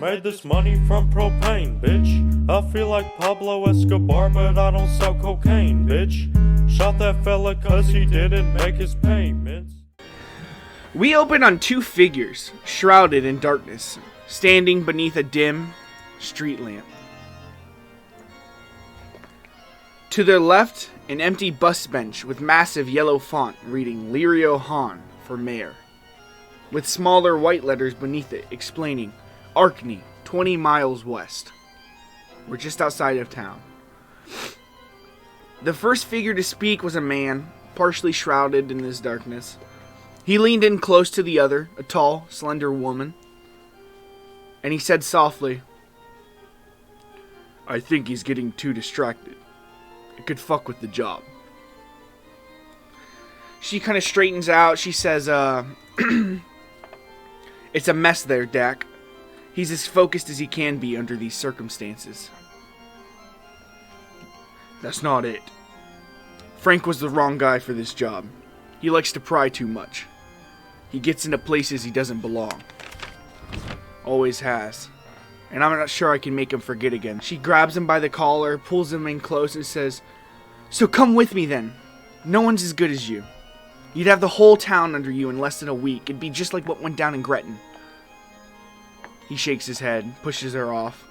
Made this money from propane, bitch. I feel like Pablo Escobar, but I don't sell cocaine, bitch. Shot that fella cause he didn't make his payments. We open on two figures, shrouded in darkness, standing beneath a dim street lamp. To their left, an empty bus bench with massive yellow font reading Lirio Han for mayor, with smaller white letters beneath it explaining Arkney, 20 miles west. We're just outside of town. The first figure to speak was a man, partially shrouded in this darkness. He leaned in close to the other, a tall, slender woman, and he said softly, "I think he's getting too distracted. It could fuck with the job." She kind of straightens out. She says, "It's a mess there, Dak. He's as focused as he can be under these circumstances." "That's not it. Frank was the wrong guy for this job. He likes to pry too much. He gets into places he doesn't belong. Always has. And I'm not sure I can make him forget again." She grabs him by the collar, pulls him in close, and says, "So come with me then. No one's as good as you. You'd have the whole town under you in less than a week. It'd be just like what went down in Gretton." He shakes his head, pushes her off.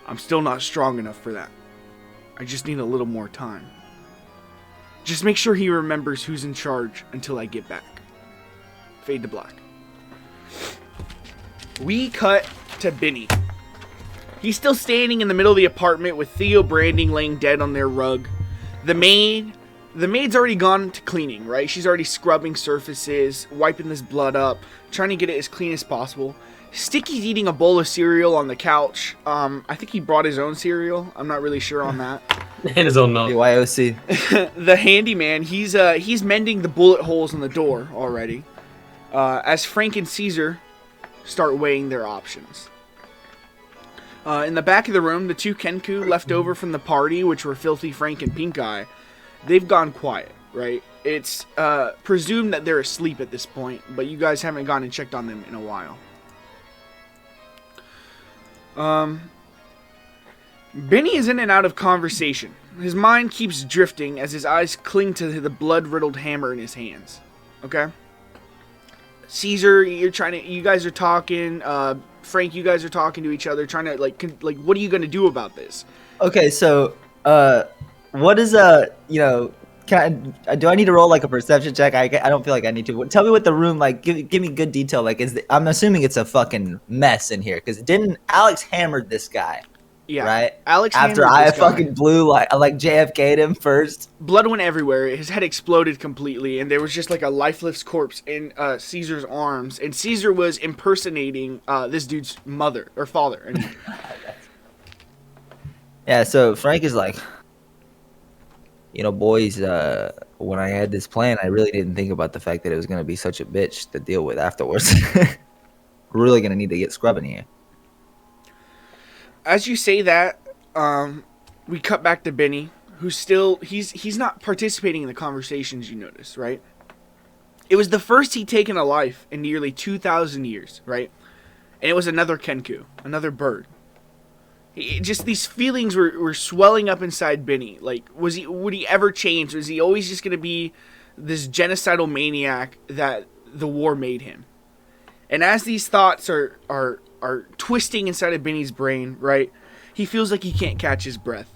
"I'm still not strong enough for that. I just need a little more time. Just make sure he remembers who's in charge until I get back." Fade to black. We cut to Binny. He's still standing in the middle of the apartment with Theo Branding laying dead on their rug. The maid's already gone to cleaning, right? She's already scrubbing surfaces, wiping this blood up, trying to get it as clean as possible. Sticky's eating a bowl of cereal on the couch. I think he brought his own cereal. I'm not really sure on that. And his own milk. BYOC. The handyman, he's mending the bullet holes in the door already. As Frank and Caesar start weighing their options. In the back of the room, the two Kenku left over from the party, which were Filthy Frank and Pink Eye, they've gone quiet, right? It's presumed that they're asleep at this point, but you guys haven't gone and checked on them in a while. Binny is in and out of conversation. His mind keeps drifting as his eyes cling to the blood-riddled hammer in his hands. Okay? Caesar, you guys are talking. Frank, you guys are talking to each other, trying to, like, what are you going to do about this? Okay, so, what is, do I need to roll, like, a perception check? I don't feel like I need to. Tell me what the room, like, give me good detail. Like, I'm assuming it's a fucking mess in here, because didn't Alex hammered this guy? Yeah. Right? Alex after I fucking blew, like JFK'd him first. Blood went everywhere. His head exploded completely, and there was just like a lifeless corpse in Caesar's arms. And Caesar was impersonating this dude's mother, or father. I mean. Yeah, so Frank is like, boys, when I had this plan, I really didn't think about the fact that it was going to be such a bitch to deal with afterwards. We're really going to need to get scrubbing here. As you say that, we cut back to Binny, who's still, he's not participating in the conversations, you notice, right? It was the first he'd taken a life in nearly 2,000 years, right? And it was another Kenku, another bird. Just these feelings were swelling up inside Binny. Like, would he ever change? Was he always just going to be this genocidal maniac that the war made him? And as these thoughts are twisting inside of Binny's brain, right? He feels like he can't catch his breath.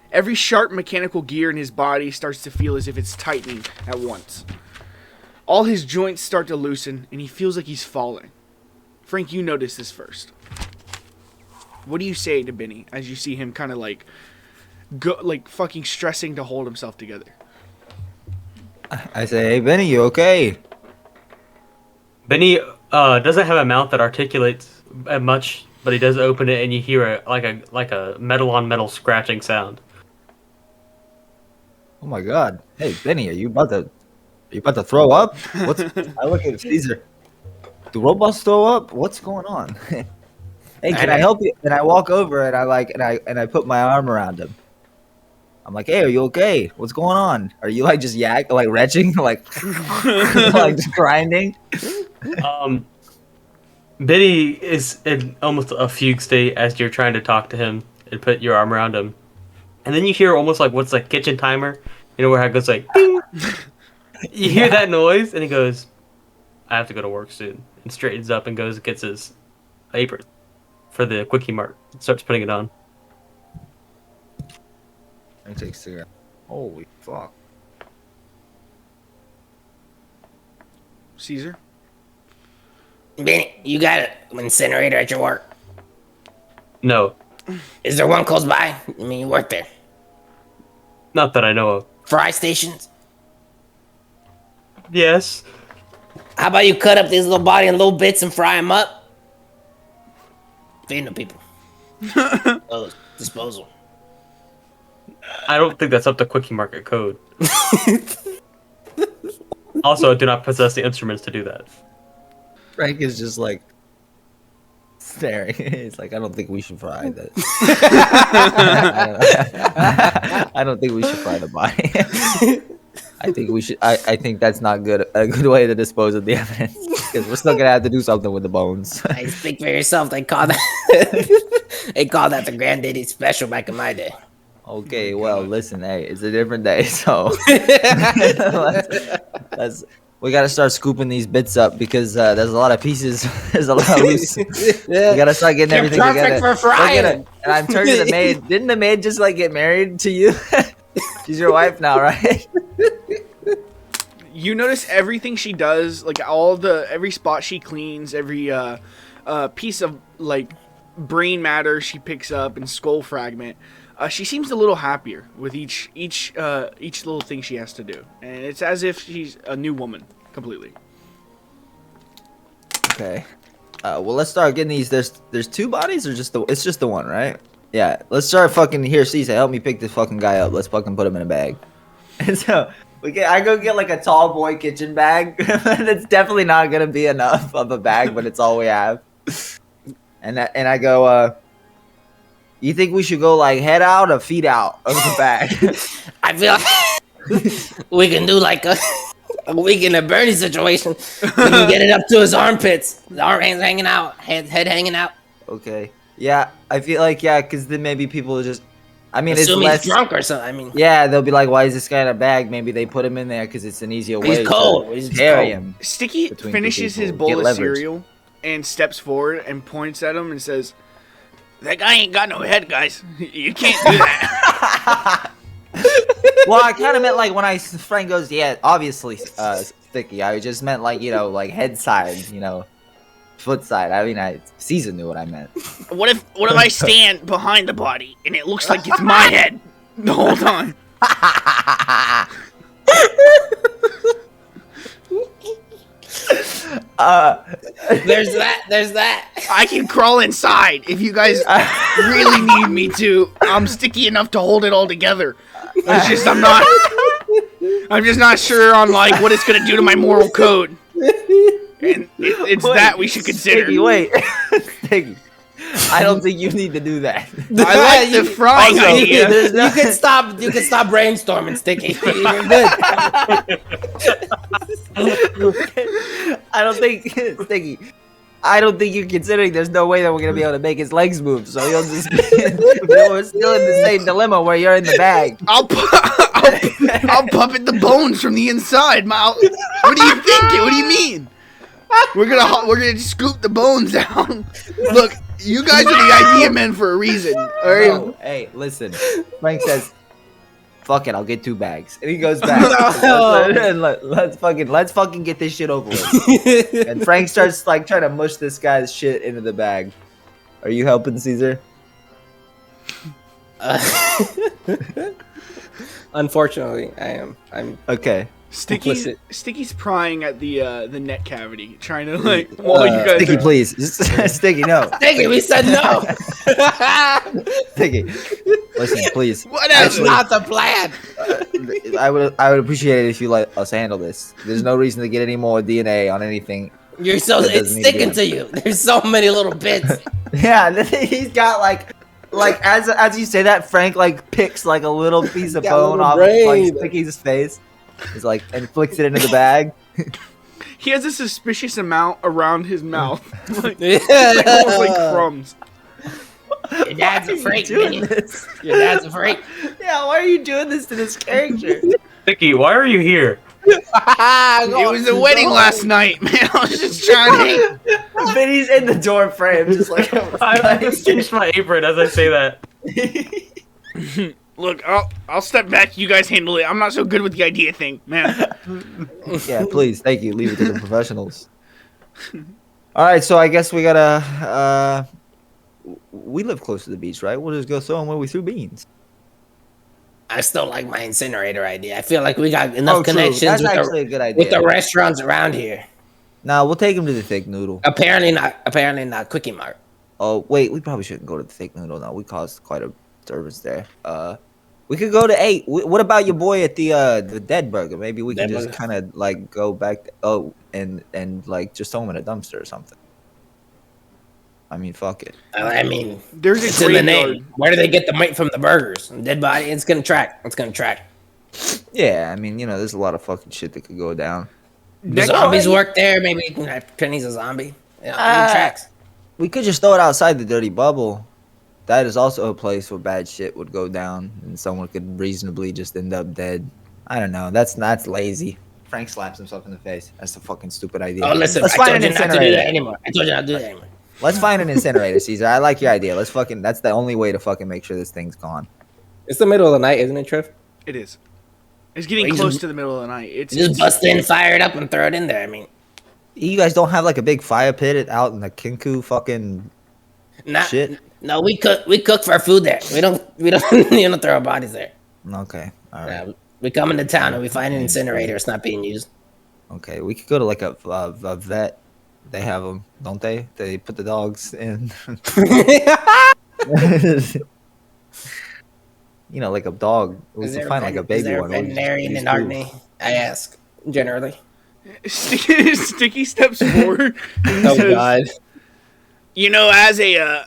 Every sharp mechanical gear in his body starts to feel as if it's tightening at once. All his joints start to loosen, and he feels like he's falling. Frank, you notice this first. What do you say to Binny as you see him kind of like fucking stressing to hold himself together? I say, "Hey, Binny, you okay?" Benny doesn't have a mouth that articulates much, but he does open it, and you hear a metal on metal scratching sound. Oh my God! Hey, Benny, are you about to throw up? I look at Caesar. Do robots throw up? What's going on? Hey, can I help you? And I walk over and I put my arm around him. I'm like, "Hey, are you okay? What's going on? Are you like just retching, like just grinding?" Binny is in almost a fugue state as you're trying to talk to him and put your arm around him. And then you hear almost like what's like kitchen timer, where it goes like ding. You hear that noise, and he goes, "I have to go to work soon," and straightens up and goes and gets his apron for the Quickie Mart. Starts putting it on. Let me take a cigarette. Holy fuck. Caesar? Benny, you got an incinerator at your work? No, Is there one close by? I mean, you work there. not that I know of. Fry stations? Yes. How about you cut up this little body in little bits and fry them up? Feeding the people. Oh, disposal. I don't think that's up to Quickie Market code. Also, I do not possess the instruments to do that. Frank is just like staring. He's like, I don't think we should fry that. I don't think we should fry the body. I think we should. I think that's not good. A good way to dispose of the evidence because we're still gonna have to do something with the bones. Hey, speak for yourself. They call that. They call that the granddaddy special back in my day. Okay, well, listen, hey, it's a different day, so let's we gotta start scooping these bits up because there's a lot of pieces. There's a lot of loose. We gotta start getting You're everything perfect together. for frying. And I'm turning to the maid. Didn't the maid just like get married to you? She's your wife now, right? You notice everything she does, like every spot she cleans, every piece of like brain matter she picks up and skull fragment. She seems a little happier with each little thing she has to do, and it's as if she's a new woman completely. Okay. Well, let's start getting these. There's two bodies or it's just the one, right? Yeah. Let's start fucking here. Cesar, help me pick this fucking guy up. Let's fucking put him in a bag. And so I go get like a tall boy kitchen bag. That's definitely not gonna be enough of a bag, but it's all we have. And I go. You think we should go like head out or feet out of the bag? I feel like we can do like a weekend at Bernie situation. We can get it up to his armpits. The arm hands hanging out, head hanging out. Okay. Yeah, I feel like because then maybe people will just. I mean, Assuming it's he's less. drunk or something. I mean, Yeah, they'll be like, "Why is this guy in a bag?" Maybe they put him in there because it's an easier way he's cold. to He's carry cold. him. Sticky Between two finishes his people, bowl get of leverage. cereal and steps forward and points at him and says, "That guy ain't got no head, guys. You can't do that." Well, I kind of meant like when Frank goes, "Yeah, obviously, Sticky." I just meant like like head side, foot side. I mean, Caesar knew what I meant. What if I stand behind the body and it looks like it's my head the whole time? There's that. I can crawl inside if you guys really need me to. I'm sticky enough to hold it all together. It's just I'm just not sure on like what it's gonna do to my moral code. And it's Wait, that we should consider. Sticky, wait, Sticky. I don't think you need to do that. I like the frying Also, idea. there's no- You can stop brainstorming, Sticky. You're good. I don't think Sticky. I don't think you're considering. There's no way that we're gonna be able to make his legs move. So you'll just. We're still in the same dilemma where you're in the bag. I'll puppet the bones from the inside. What do you think? What do you mean? We're gonna scoop the bones out. Look, you guys are the idea men for a reason. All right. No, hey, listen. Frank says, "Fuck it, I'll get 2 bags," and he goes back. And let's fucking get this shit over with. And Frank starts like trying to mush this guy's shit into the bag. Are you helping, Caesar? Unfortunately, I am. I'm Okay. Sticky's prying at the neck cavity, trying to like. While you guys Sticky, are- please. Sticky, no. Sticky. We said no. Sticky. Listen, please. That's Whatever. not the plan. I would appreciate it if you let us handle this. There's no reason to get any more DNA on anything. You're so That it's doesn't need to sticking be to you. There's so many little bits. Yeah, he's got like as you say that, Frank like picks like a little piece of Got a bone little off of, like brain. Sticky's face. He's like and flicks it into the bag. he has a suspicious amount around his mouth, like, Yeah. almost like crumbs. Your dad's a Why are you freak, doing Binny. this? Your dad's a freak. Yeah, why are you doing this to this character? Sticky, why are you here? It was a wedding last night, man. I was just trying to. Vinny's in the door frame, just like I just changed my apron as I say that. Look, I'll step back. You guys handle it. I'm not so good with the idea thing, man. Yeah, please, thank you. Leave it to the professionals. All right, so I guess we gotta. We live close to the beach, right? We'll just go throw them where we threw beans. I still like my incinerator idea. I feel like we got enough True. connections That's actually a good idea. with the restaurants around here. Nah, we'll take him to the Thick Noodle. Apparently not Quickie Mart. Oh wait, we probably shouldn't go to the Thick Noodle now. We caused quite a disturbance there. We could go to 8. What about your boy at the Dead Burger? Maybe we can Dead just Burger? kind of like go back. And like just throw him in a dumpster or something. I mean, fuck it. I mean, There's it's a in the graveyard. name. Where do they get the meat from the burgers? Dead body. It's gonna track. It's gonna track. Yeah, I mean, there's a lot of fucking shit that could go down. The zombies work there. Maybe Penny's a zombie. Yeah, it tracks. We could just throw it outside the dirty bubble. That is also a place where bad shit would go down, and someone could reasonably just end up dead. I don't know. That's lazy. Frank slaps himself in the face. That's a fucking stupid idea. Oh, listen, Let's I find told an you not to do incinerator. that anymore. I told you not to do that anymore. Let's find an incinerator, Caesar. I like your idea. That's the only way to fucking make sure this thing's gone. It's the middle of the night, isn't it, Trev? It is. It's getting Wait, close just- to the middle of the night. It's Just bust in, fire it up, and throw it in there. I mean, You guys don't have like a big fire pit out in the Kinku fucking not shit? No, we cook for our food there. We don't you don't throw our bodies there. Okay, all right. Yeah, we come into town and we find an incinerator. It's not being used. Okay, we could go to like a vet. They have them, don't they? They put the dogs in. Like a dog. We Is can there find like a baby is there one. a veterinarian in Arkney? I ask generally. Sticky steps forward. And Oh says, God. As a,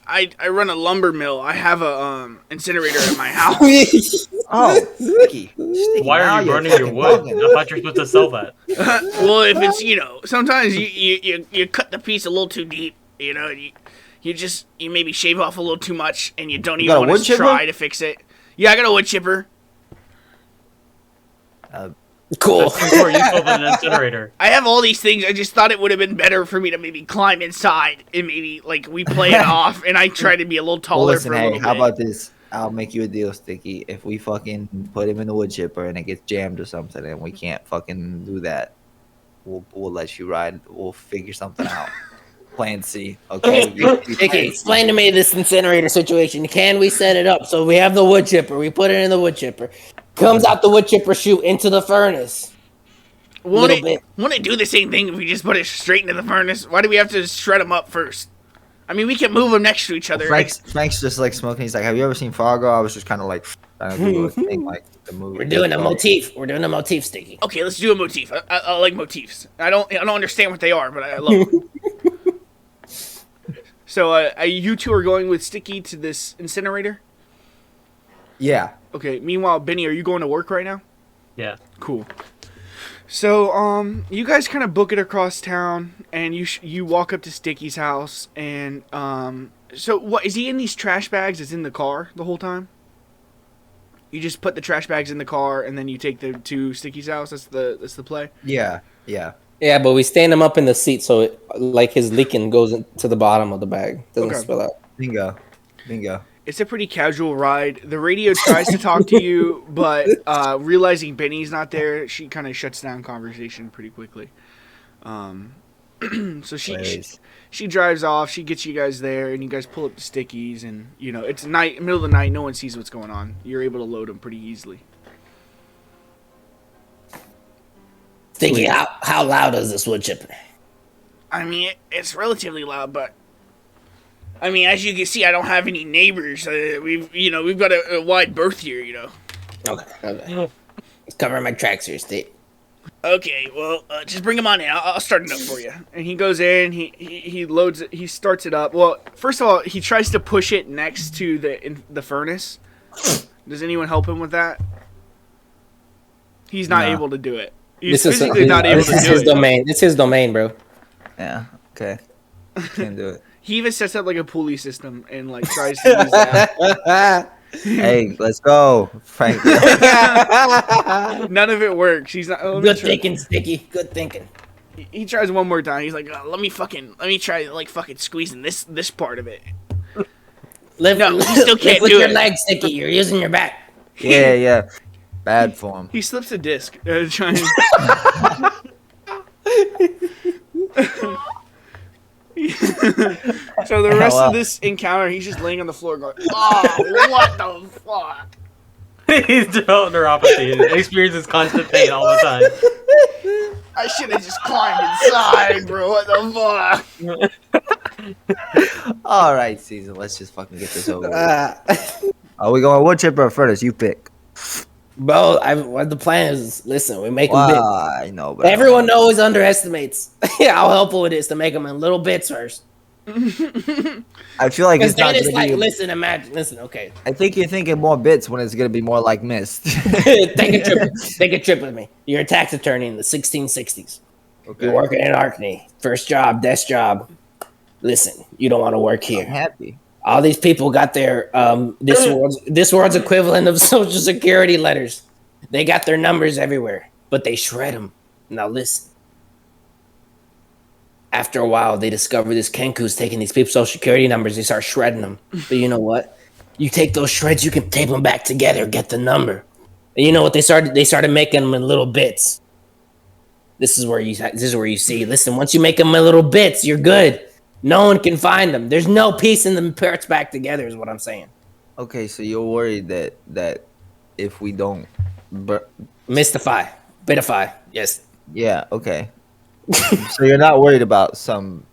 I run a lumber mill. I have a incinerator at my house. Oh, Sticky. Why now are you you're burning your fucking wood? bugging. I thought you were supposed to sell that. Well, if it's sometimes you cut the piece a little too deep. And you maybe shave off a little too much, and you don't got even a want wood to chipper? try to fix it. Yeah, I got a wood chipper. Cool. That's more useful than an incinerator. I have all these things. I just thought it would have been better for me to maybe climb inside and maybe we play it off, and I try to be a little Well, taller listen, for a hey, little how bit. about this? I'll make you a deal, Sticky. If we fucking put him in the wood chipper and it gets jammed or something, and we can't fucking do that, we'll let you ride. We'll figure something out. Plan C. Okay. Sticky, explain to me this incinerator situation. Can we set it up so we have the wood chipper? We put it in the wood chipper. Comes out the wood chipper chute into the furnace. Won't little bit. it do the same thing if we just put it straight into the furnace? Why do we have to shred them up first? I mean, we can move them next to each other. Frank's just like smoking. He's like, "Have you ever seen Fargo?" I was just kind of like trying to do a thing like the movie. We're doing a motif. We're doing a motif, Sticky. Okay, let's do a motif. I like motifs. I don't understand what they are, but I love them. So, you two are going with Sticky to this incinerator? Yeah. Okay. Meanwhile, Benny, are you going to work right now? Yeah. Cool. So, you guys kind of book it across town, and you walk up to Sticky's house, and so what is he in these trash bags? It's in the car the whole time. You just put the trash bags in the car, and then you take them to Sticky's house. That's the play. Yeah. Yeah. Yeah, but we stand him up in the seat so his leaking goes to the bottom of the bag. Doesn't Okay. spill out. Bingo. It's a pretty casual ride. The radio tries to talk to you, but realizing Benny's not there, she kind of shuts down conversation pretty quickly. So she drives off. She gets you guys there, and you guys pull up the Stickies, and it's night, middle of the night. No one sees what's going on. You're able to load them pretty easily. Sticky, how loud is this wood chipper? I mean, it's relatively loud, but I mean, as you can see, I don't have any neighbors. We've got a wide berth here. Okay. Let's cover my tracks here, Steve. Okay, well, just bring him on in. I'll start it up for you. And he goes in, he loads it, he starts it up. Well, first of all, he tries to push it next to the furnace. Does anyone help him with that? He's not No. able to do it. He's physically not able to This is do his it. domain. It's his domain, bro. Yeah. Okay. Can't do it. He even sets up like a pulley system and like tries to use that. Hey, let's go, Frank. None of it works. He's not. Good thinking, Sticky. Good thinking. He tries one more time. He's like, let me try like fucking squeezing this part of it. No, he still can't with do your it. legs, Sticky. You're using your back. Yeah. Bad form. He slips a disc. Trying. So the rest of this encounter, he's just laying on the floor going, "Oh, what the fuck." He's developed neuropathy and experiences constant pain all the time. I should have just climbed inside, bro. What the fuck? All right, Caesar. Let's just fucking get this over with. Are we going wood chipper or furnace? You pick. Bro, what the plan is, listen, we make them big. I know, but Everyone always underestimates. Yeah, I'll help with this to make them in little bits first. I feel like Because it's not then it's gonna like, be. listen, okay. I think you're thinking more bits when it's gonna be more like mist. Take a trip with me. You're a tax attorney in the 1660s. Okay. You're working in Arkney. First job, desk job. Listen, you don't want to work I'm here. happy. All these people got their this world's equivalent of social security letters. They got their numbers everywhere, but they shred them. Now listen. After a while, they discover this Kenku's taking these people's social security numbers. They start shredding them. But you know what? You take those shreds, you can tape them back together, get the number. And you know what they started? They started making them in little bits. This is where you see. Listen, once you make them in little bits, you're good. No one can find them. There's no piecing them parts back together, is what I'm saying. Okay, so you're worried that if we don't, Mystify, bitify, yes. yeah, okay. So you're not worried about some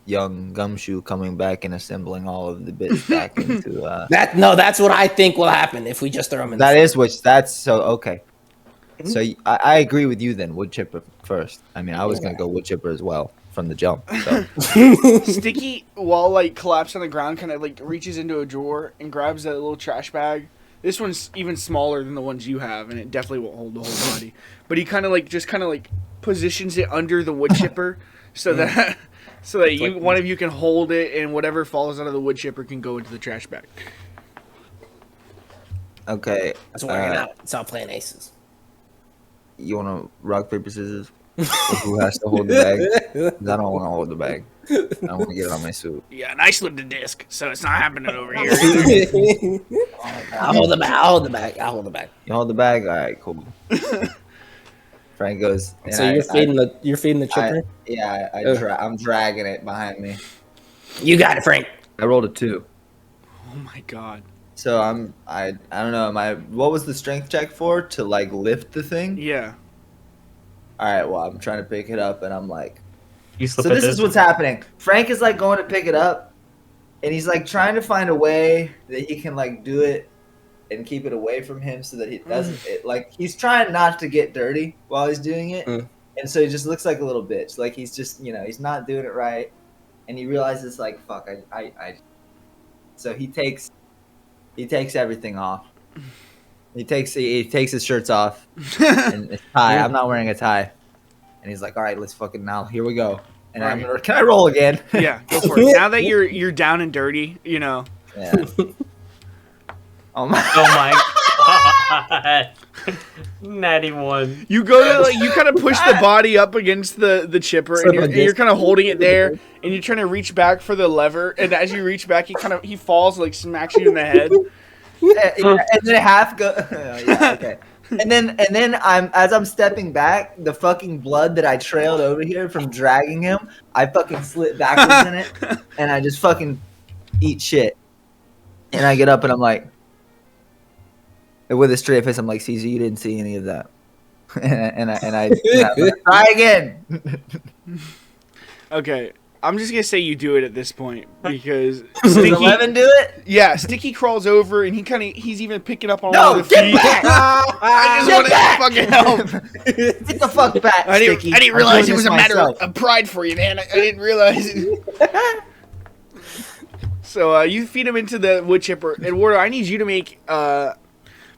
young gumshoe coming back and assembling all of the bits back into. That's what I think will happen if we just throw them in. That's so okay. So I agree with you then. Wood chipper first. I mean, I was gonna go wood chipper as well from the jump. So. Sticky, while like collapsed on the ground, kind of like reaches into a drawer and grabs that little trash bag. This one's even smaller than the ones you have, and it definitely won't hold the whole body. But he kind of like positions it under the wood chipper so that one of you can hold it, and whatever falls out of the wood chipper can go into the trash bag. Okay. That's working out. It's all playing aces. You want to rock paper scissors? Who has to hold the bag? 'Cause I don't want to hold the bag. I want to get it on my suit. Yeah, and I slipped the disc, so it's not happening over here. I'll hold the bag. You hold the bag. All right, cool. Frank goes. and So you're feeding the chipper. I'm dragging it behind me. You got it, Frank. I rolled a 2. Oh my god. So I don't know. What was the strength check for to like lift the thing? Yeah. All right. Well, I'm trying to pick it up, and I'm like. You slip So at this is what's happening. Frank is like going to pick it up, and he's like trying to find a way that he can like do it and keep it away from him so that he doesn't. He's trying not to get dirty while he's doing it, and so he just looks like a little bitch. Like he's just he's not doing it right, and he realizes like fuck I. So he takes everything off. He takes his shirts off and his tie. I'm not wearing a tie. And he's like, all right, let's fucking now. Here we go. And can I roll again? Yeah, go for it. Now that you're down and dirty, Yeah. Oh my god. Natty one. you go to you kind of push the body up against the chipper, and you're kind of holding it there, and you're trying to reach back for the lever, and as you reach back, he falls, like smacks you in the head. And then half go. Yeah, okay. And then as I'm stepping back, the fucking blood that I trailed over here from dragging him, I fucking slip backwards in it, and I just fucking eat shit. And I get up and I'm like, and with a straight face, I'm like, Caesar, you didn't see any of that. and I try again. Okay, I'm just gonna say you do it at this point because Does 11 do it? Yeah, Sticky crawls over and he's even picking up on No, one of the get feet. back! I just wanted to fucking help. Get the fuck back, I Sticky. didn't I'm realize doing it was this a matter myself. of pride for you, man. I didn't realize it. So you feed him into the wood chipper, and Wardo, I need you to make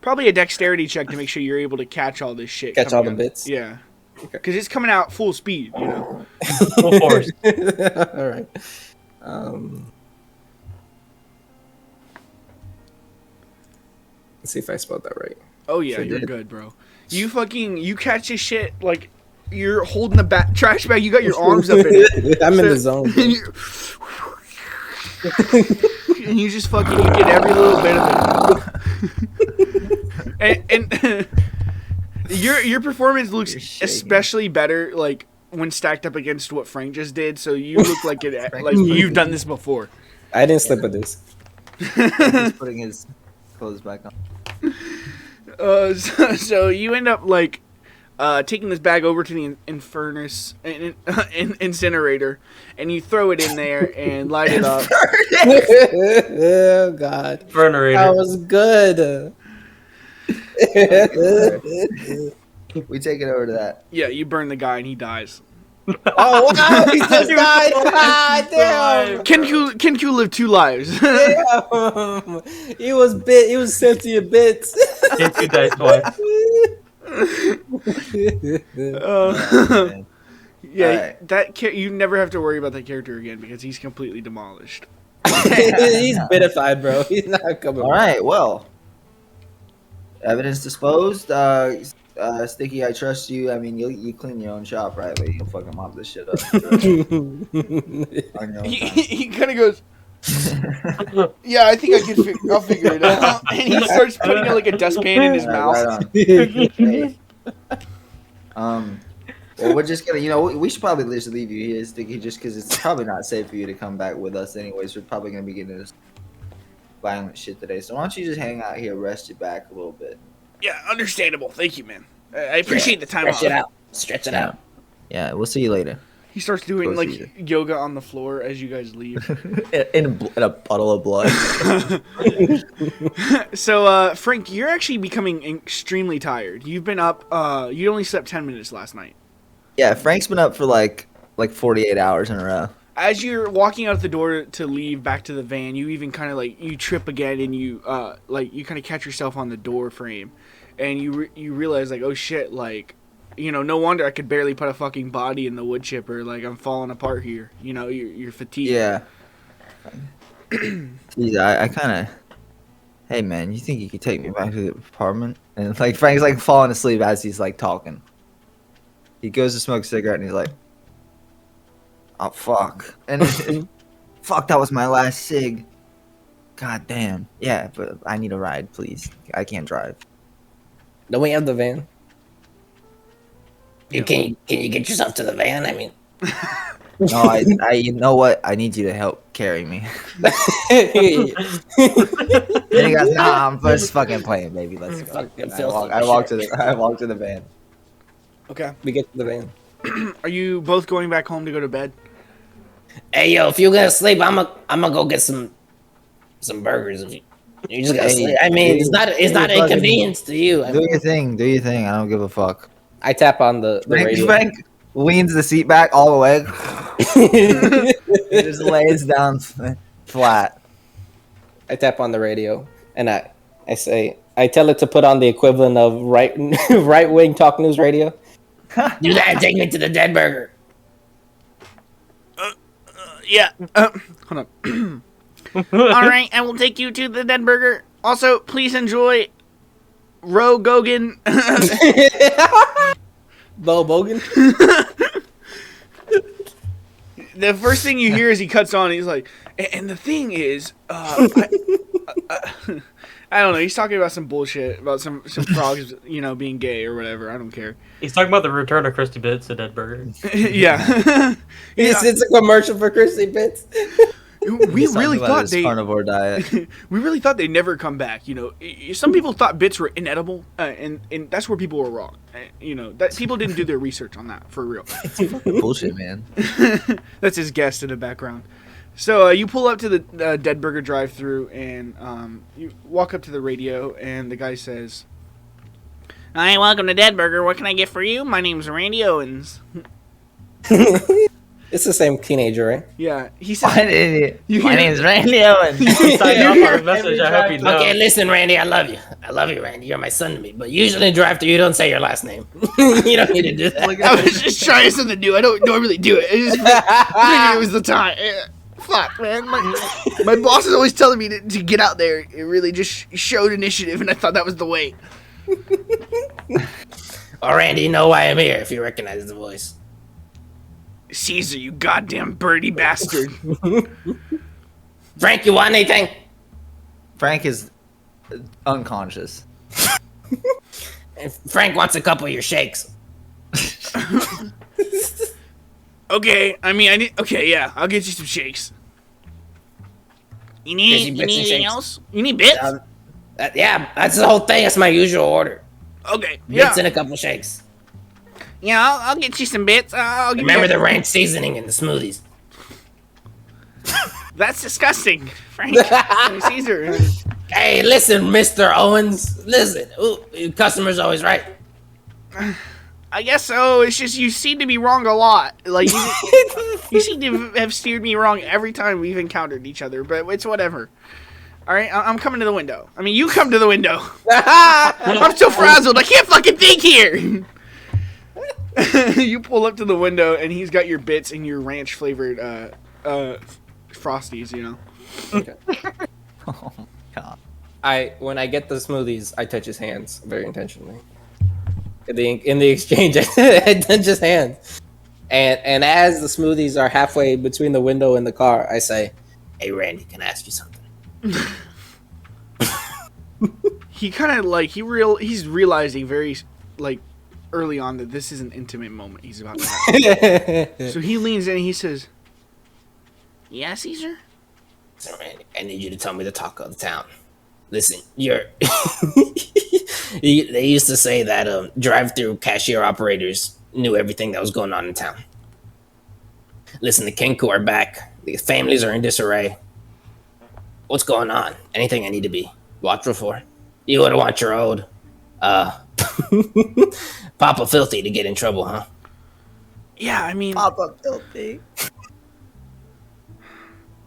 Probably a dexterity check to make sure you're able to catch all this shit. Catch all coming the out. bits? Yeah. Because it's coming out full speed, you know. Full force. All right. Let's see if I spelled that right. Oh yeah, Sure you're did. good, bro. You catch this shit like you're holding the trash bag. You got your arms up in it. I'm in the zone. And you, and you just fucking you get every little bit of it. and your performance looks You're shaking. especially better like when stacked up against what Frank just did. So you look like you've done this before. I didn't slip with this. He's putting his clothes back on. So you end up like taking this bag over to the incinerator, and you throw it in there and light it up. Oh God, Burnerator. that was good. We take it over to that. Yeah, you burn the guy and he dies. Oh wow, he just died. Ah, damn. Kenku lived 2 lives. Damn. He was sentient bits. Hit 2 dice twice. Man. Yeah, Alright. you never have to worry about that character again because he's completely demolished. He's bitified, bro. He's not coming. All right, well, evidence disposed. Sticky, I trust you. I mean, you clean your own shop, right? But you'll fucking mop this shit up. On your own He kind of goes, yeah, I think I'll figure it out. And he starts putting like a dustpan in his time. mouth. Right on. Hey. Well, we're just gonna, we should probably just leave you here, Sticky, just because it's probably not safe for you to come back with us anyways. We're probably gonna be getting this violent shit today. So why don't you just hang out here, rest your back a little bit. Yeah, understandable. Thank you, man. I appreciate the time Stretch off. it out. Stretch it out. Yeah, we'll see you later. He starts doing Go like see yoga on the floor as you guys leave. in a puddle of blood. So, Frank, you're actually becoming extremely tired. You've been up. You only slept 10 minutes last night. Yeah, Frank's been up for like 48 hours in a row. As you're walking out the door to leave back to the van, you even kind of you trip again, and you you kind of catch yourself on the door frame, and you realize oh shit, no wonder I could barely put a fucking body in the wood chipper. I'm falling apart here. You're fatigued. Yeah. Jeez, I kind of. Hey man, you think you could take me back to the apartment? And Frank's falling asleep as he's talking. He goes to smoke a cigarette and he's like, "Oh fuck!" And fuck, that was my last cig. God damn. Yeah, but I need a ride, please. I can't drive. Don't we have the van? Yeah. Can you get yourself to the van? I mean, No, I you know what? I need you to help carry me. And he goes, "Nah, I'm just fucking playing, baby. Let's go." Fucking And filthy I walk shit. to the van. Okay. We get to the van. Are you both going back home to go to bed? hey yo, if you're gonna sleep, I'm gonna go get some burgers. If you're just gonna Hey, sleep. I mean, it's not hey, an fucking- inconvenience to you. I Do mean, your thing. Do your thing. I don't give a fuck. I tap on the radio. Frank leans the seat back all the way. He just lays down flat. I tap on the radio, and I tell it to put on the equivalent of right wing talk news radio. you gotta take me to the Dead Burger. Yeah. Hold on. All right, I will take you to the Dead Burger. Also, please enjoy Ro Gogan. Bo Bogan. The first thing you hear is he cuts on. And he's like, and the thing is, I don't know. He's talking about some bullshit about some frogs, being gay or whatever. I don't care. He's talking about the return of Krusty Bits to Dead Burger. Yeah. It's a commercial for Chrissy Bits. We He's talking really about thought his they. carnivore diet. We really thought they'd never come back. Some people thought bits were inedible, and that's where people were wrong. That people didn't do their research on that for real. Bullshit, man. That's his guest in the background. So you pull up to the Dead Burger drive-thru, and you walk up to the radio, and the guy says, "Hi, welcome to Dead Burger. What can I get for you? My name's Randy Owens." It's the same teenager, right? Yeah, he said. What idiot? You My hear- name's Randy Owens. Sign off on the message. I hope you know. Okay, listen, Randy, I love you. I love you, Randy. You're my son to me. But usually in drive-thru, you don't say your last name. You don't need to do that. I was just trying something new. I don't normally do it. I just figured it was the time. Fuck, man. My boss is always telling me to get out there. It really just showed initiative, and I thought that was the way. Oh, Randy, you know why I'm here if you recognize the voice. Caesar, you goddamn birdie bastard. Frank, you want anything? Frank is unconscious. And Frank wants a couple of your shakes. Okay, I mean, okay, yeah, I'll get you some shakes. You need Bits and anything shakes. else? You need bits? Yeah, that's the whole thing. That's my usual order. Okay, yeah. Bits and a couple shakes. Yeah, I'll get you some bits. I'll give Remember you the ranch seasoning in the smoothies. That's disgusting, Frank. Caesar. Hey, listen, Mr. Owens. Listen, ooh, customer's always right. I guess so. It's just you seem to be wrong a lot. Like you seem to have steered me wrong every time we've encountered each other. But it's whatever. All right, I'm coming to the window. I mean, you come to the window. I'm so frazzled. I can't fucking think here. You pull up to the window, and he's got your bits and your ranch flavored Frosties. You know. Okay. Oh my god. When I get the smoothies, I touch his hands very intentionally. In the exchange, I touch his hands, and as the smoothies are halfway between the window and the car, I say, "Hey, Randy, can I ask you something?" He kind of like he's realizing very like early on that this is an intimate moment he's about to have. So he leans in and he says, "Yeah, Caesar." So, Randy, I need you to tell me the talk of the town. Listen, you're. They used to say that drive-through cashier operators knew everything that was going on in town. Listen, the Kenku are back. The families are in disarray. What's going on? Anything I need to be watchful for? You would want your old Papa Filthy to get in trouble, huh? Yeah, I mean, Papa filthy.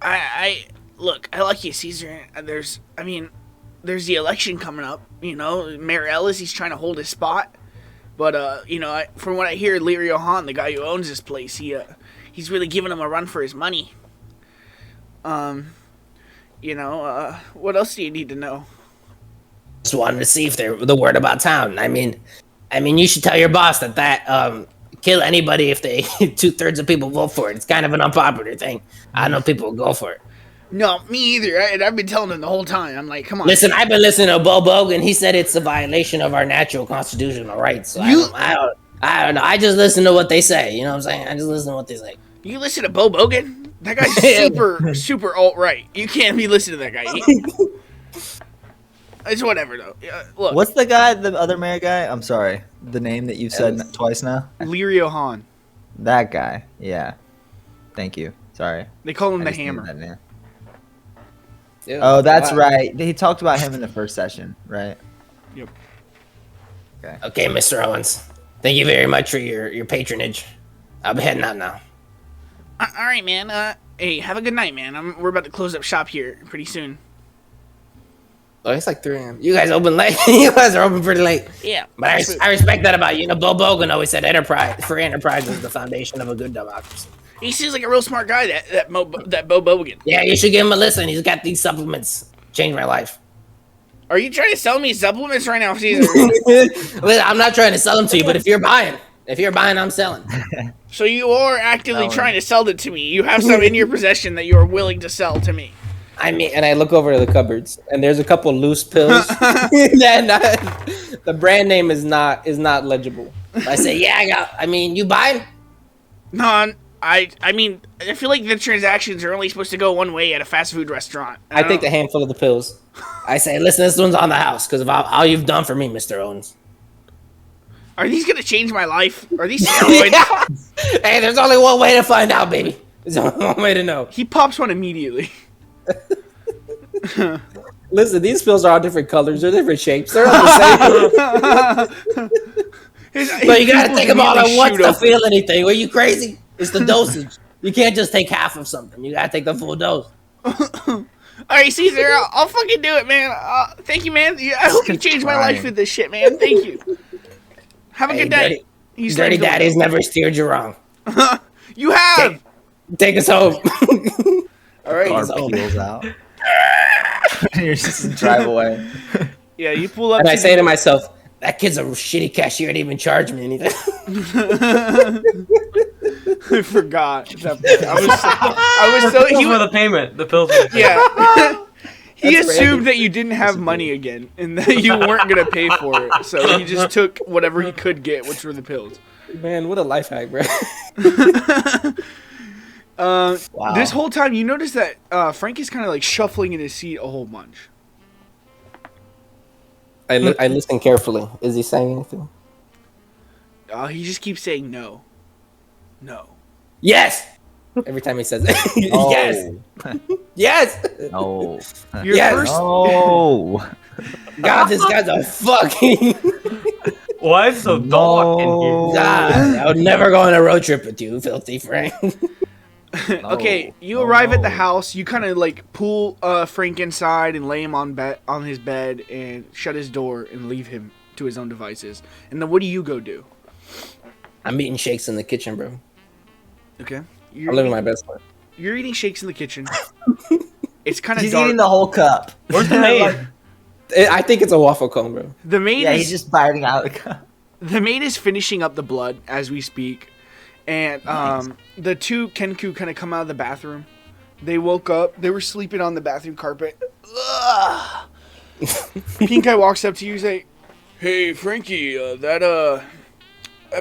I look, I like you, Caesar. There's the election coming up. You know, Mayor Ellis, he's trying to hold his spot. But you know, from what I hear, Lirio Hahn, the guy who owns this place, he's really giving him a run for his money. You know, what else do you need to know? Just wanted to see if they're the word about town. I mean, you should tell your boss that kill anybody if they 2/3 of people vote for it. It's kind of an unpopular thing. I know people will go for it. No, me either. I've been telling him the whole time. I'm like, come on. Listen, I've been listening to Bo Bogan. He said it's a violation of our natural constitutional rights. So I don't know. I just listen to what they say. You know what I'm saying? I just listen to what they say. You listen to Bo Bogan? That guy's super alt-right. You can't be listening to that guy. It's whatever, though. Look. What's the guy, the other mayor guy? I'm sorry. The name that you've said twice now? Lirio Hahn. That guy. Yeah. Thank you. Sorry. They call him I the just needed Hammer. that name. Yeah. Oh, that's right. He talked about him in the first session, right? Yep. Okay, Mr. Owens. Thank you very much for your patronage. I'll be heading out now. All right, man. Hey, have a good night, man. We're about to close up shop here pretty soon. Oh, it's like 3 a.m. You guys open late. You guys are open pretty late. Yeah. But I respect that about you. You know, Bo Bogan always said free enterprise is the foundation of a good democracy. He seems like a real smart guy, that Bo Bogan. Yeah, you should give him a listen. He's got these supplements. Changed my life. Are you trying to sell me supplements right now, Caesar? Listen, I'm not trying to sell them to you, but if you're buying, I'm selling. So you are actively trying to sell it to me. You have some in your possession that you are willing to sell to me. I mean, and I look over to the cupboards, and there's a couple loose pills. The brand name is not legible. I say, yeah, you buying? No, I mean, I feel like the transactions are only supposed to go one way at a fast food restaurant. I take a handful of the pills. I say, listen, this one's on the house because of all you've done for me, Mr. Owens. Are these gonna change my life? Are these steroids? Hey, there's only one way to find out, baby. There's only one way to know. He pops one immediately. Listen, these pills are all different colors. They're different shapes. They're all the same. But you gotta take them all at once to feel anything. Are you crazy? It's the dosage. You can't just take half of something. You gotta take the full dose. All right, Caesar, I'll fucking do it, man. Thank you, man. I hope you changed my life with this shit, man. Thank you. Have a good day. Dirty daddies never steered you wrong. You have. Take us home. All right. Car peels out. You're just drive away. Yeah, you pull up. And I say to myself, that kid's a shitty cashier. Didn't even charge me anything. I forgot. I was so. Pills were the payment. The pills. Yeah. He That's assumed random. that you didn't have money again, and that you weren't gonna pay for it. So he just took whatever he could get, which were the pills. Man, what a life hack, bro. Wow. This whole time, you notice that Frank is kind of like shuffling in his seat a whole bunch. I listen carefully. Is he saying anything? He just keeps saying no. No. Yes. Every time he says it. Oh. Yes. Yes. No. Your Yes. first. Oh. God, this guy's a fucking. Why is so dark in No. here? God, I would never go on a road trip with you, filthy Frank. Okay, you arrive at the house. You kind of like pull Frank inside and lay him on his bed and shut his door and leave him to his own devices. And then what do you go do? I'm eating shakes in the kitchen, bro. Okay, I'm living my best life. You're eating shakes in the kitchen. It's kind of He's dark. eating the whole cup. Where's the maid? I think it's a waffle cone, bro. The maid Yeah, is he's just biting out the cup. the maid is finishing up the blood as we speak, and the two Kenku kind of come out of the bathroom. They woke up. They were sleeping on the bathroom carpet. Ugh. Pink Eye walks up to you and say, "Hey, Frankie, that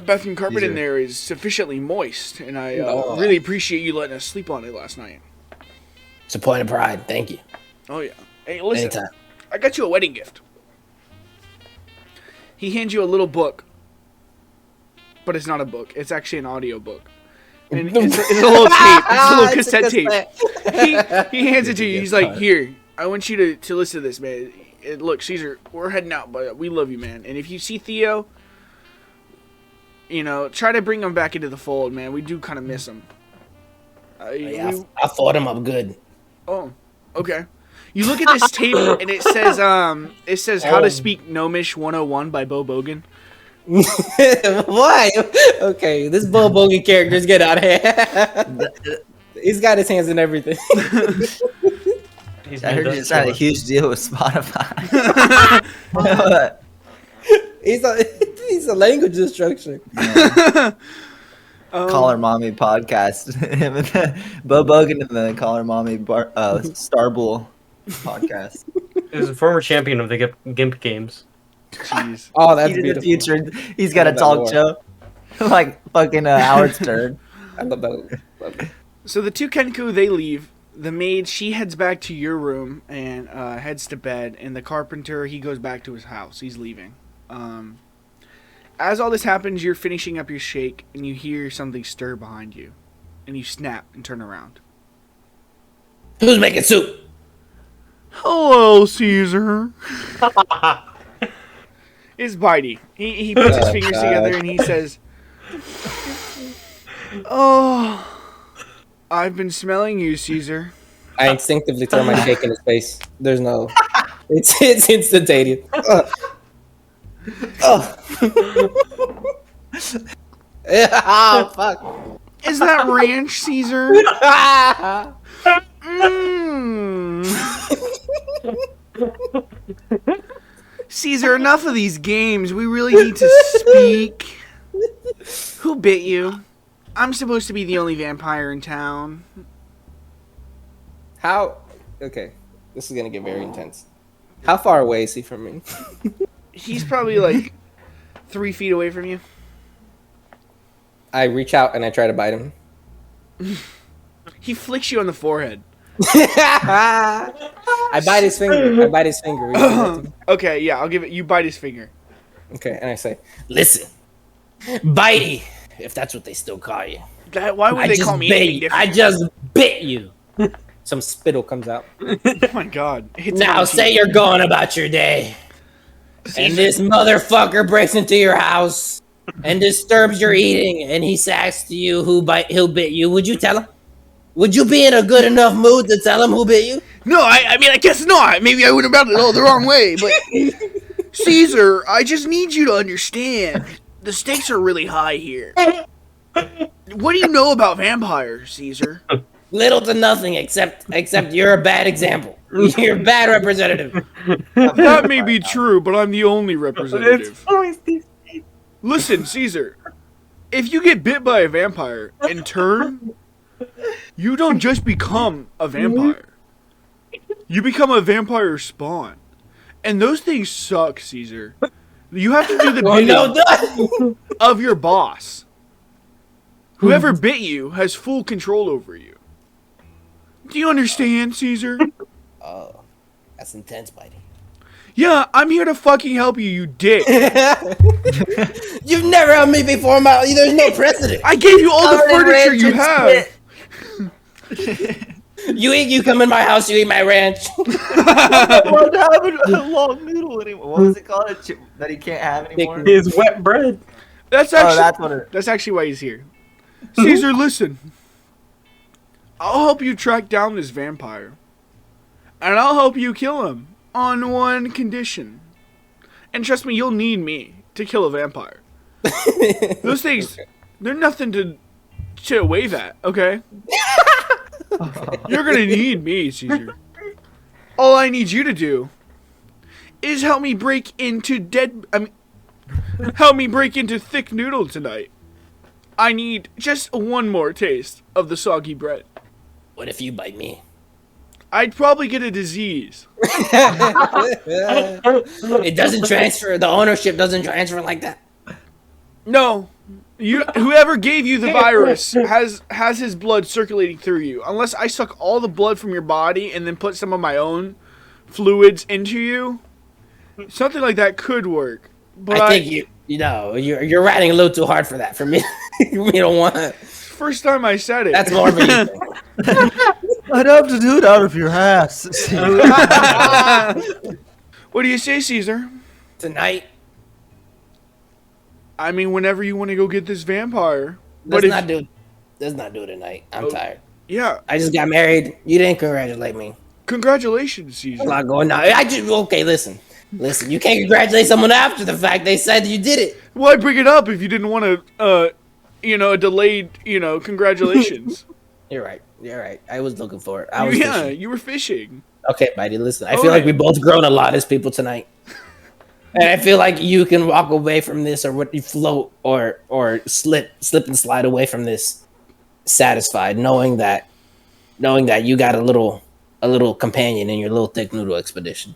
bathroom carpet in there is sufficiently moist, and I really appreciate you letting us sleep on it last night." It's a point of pride. Thank you. Oh yeah. Hey, listen, Anytime. I got you a wedding gift. He hands you a little book, but it's not a book. It's actually an audio book. And it's a little tape. It's a little cassette tape. He hands it to you. He's like, "Here, I want you to listen to this, man. Look, Caesar, we're heading out, but we love you, man. And if you see Theo, try to bring him back into the fold, man. We do kind of miss him." Yeah, I thought him up good. Oh, okay. You look at this tape and it says How to Speak Gnomish 101 by Bo Bogan. Why? Okay, this Bo Bogan character's get out of here. He's got his hands in everything. I heard you just had a huge deal with Spotify. He's a language instructor. Call Her Mommy podcast. Bo Bogan and the Call Her Mommy Star Bull podcast. He was a former champion of the Gimp games. Jeez. Oh, that's He's in the beautiful. future. He's got a that talk more. show. Like fucking Howard Stern. I love that. So the two Kenku, they leave. The maid, she heads back to your room and heads to bed. And the carpenter, he goes back to his house. He's leaving. As all this happens, you're finishing up your shake and you hear something stir behind you. And you snap and turn around. Who's making soup? Hello, Caesar. It's Bitey. He puts his fingers together and he says, "Oh, I've been smelling you, Caesar." I instinctively throw my cake in his face. There's no. It's instantaneous. Oh fuck! Is that ranch, Caesar? Mm. Caesar, enough of these games. We really need to speak. Who bit you? I'm supposed to be the only vampire in town. How? Okay, this is gonna get very intense. How far away is he from me? He's probably like 3 feet away from you. I reach out and I try to bite him. He flicks you on the forehead. I bite his finger. I bite his finger. Okay, yeah, I'll give it. You bite his finger. Okay, and I say, Listen, Bitey, if that's what they still call you. Why would I they just call me bit anything you. different? I just bit you. some spittle comes out. Oh my god. Hits him Now on the say cheek. you're going about your day. And this motherfucker breaks into your house and disturbs your eating, and he asks you who bit you, would you tell him? Would you be in a good enough mood to tell him who bit you? No, I mean, I guess not. Maybe I went about it all the wrong way, but Caesar, I just need you to understand. The stakes are really high here. What do you know about vampires, Caesar? Little to nothing, except you're a bad example. You're a bad representative. That may be true, but I'm the only representative. Listen, Caesar, if you get bit by a vampire and turn, you don't just become a vampire. You become a vampire spawn. And those things suck, Caesar. You have to do the bidding of your boss. Whoever bit you has full control over you. Do you understand, Caesar? Oh, that's intense, Bitey. Yeah, I'm here to fucking help you, you dick. You've never helped me before, there's no precedent. I gave you all the furniture you have. You come in my house, you eat my ranch. What happened to the long noodle anymore? What was it called? That he can't have anymore? His wet bread. That's actually why he's here. Caesar, listen. I'll help you track down this vampire. And I'll help you kill him on one condition. And trust me, you'll need me to kill a vampire. Those things, they're nothing to wave at, okay? You're gonna need me, Caesar. All I need you to do is help me break into thick noodle tonight. I need just one more taste of the soggy bread. What if you bite me? I'd probably get a disease. It doesn't transfer. The ownership doesn't transfer like that. No. Whoever gave you the virus has his blood circulating through you. Unless I suck all the blood from your body and then put some of my own fluids into you, something like that could work. But I think you're riding a little too hard for that. For me, you don't want it. First time I said it. That's more of a you thing. I'd have to do it out of your ass. What do you say, Caesar? Tonight. I mean, whenever you want to go get this vampire. Let's not do it tonight. I'm tired. Yeah. I just got married. You didn't congratulate me. Congratulations, Caesar. A lot going on. Okay, listen. You can't congratulate someone after the fact they said you did it. Why bring it up if you didn't want to, a delayed, congratulations? You're right. I was looking for it. You were fishing. Okay, buddy, listen. I feel like we both grown a lot as people tonight. And I feel like you can walk away from this or what you float or slip and slide away from this satisfied, knowing that you got a little companion in your little thick noodle expedition.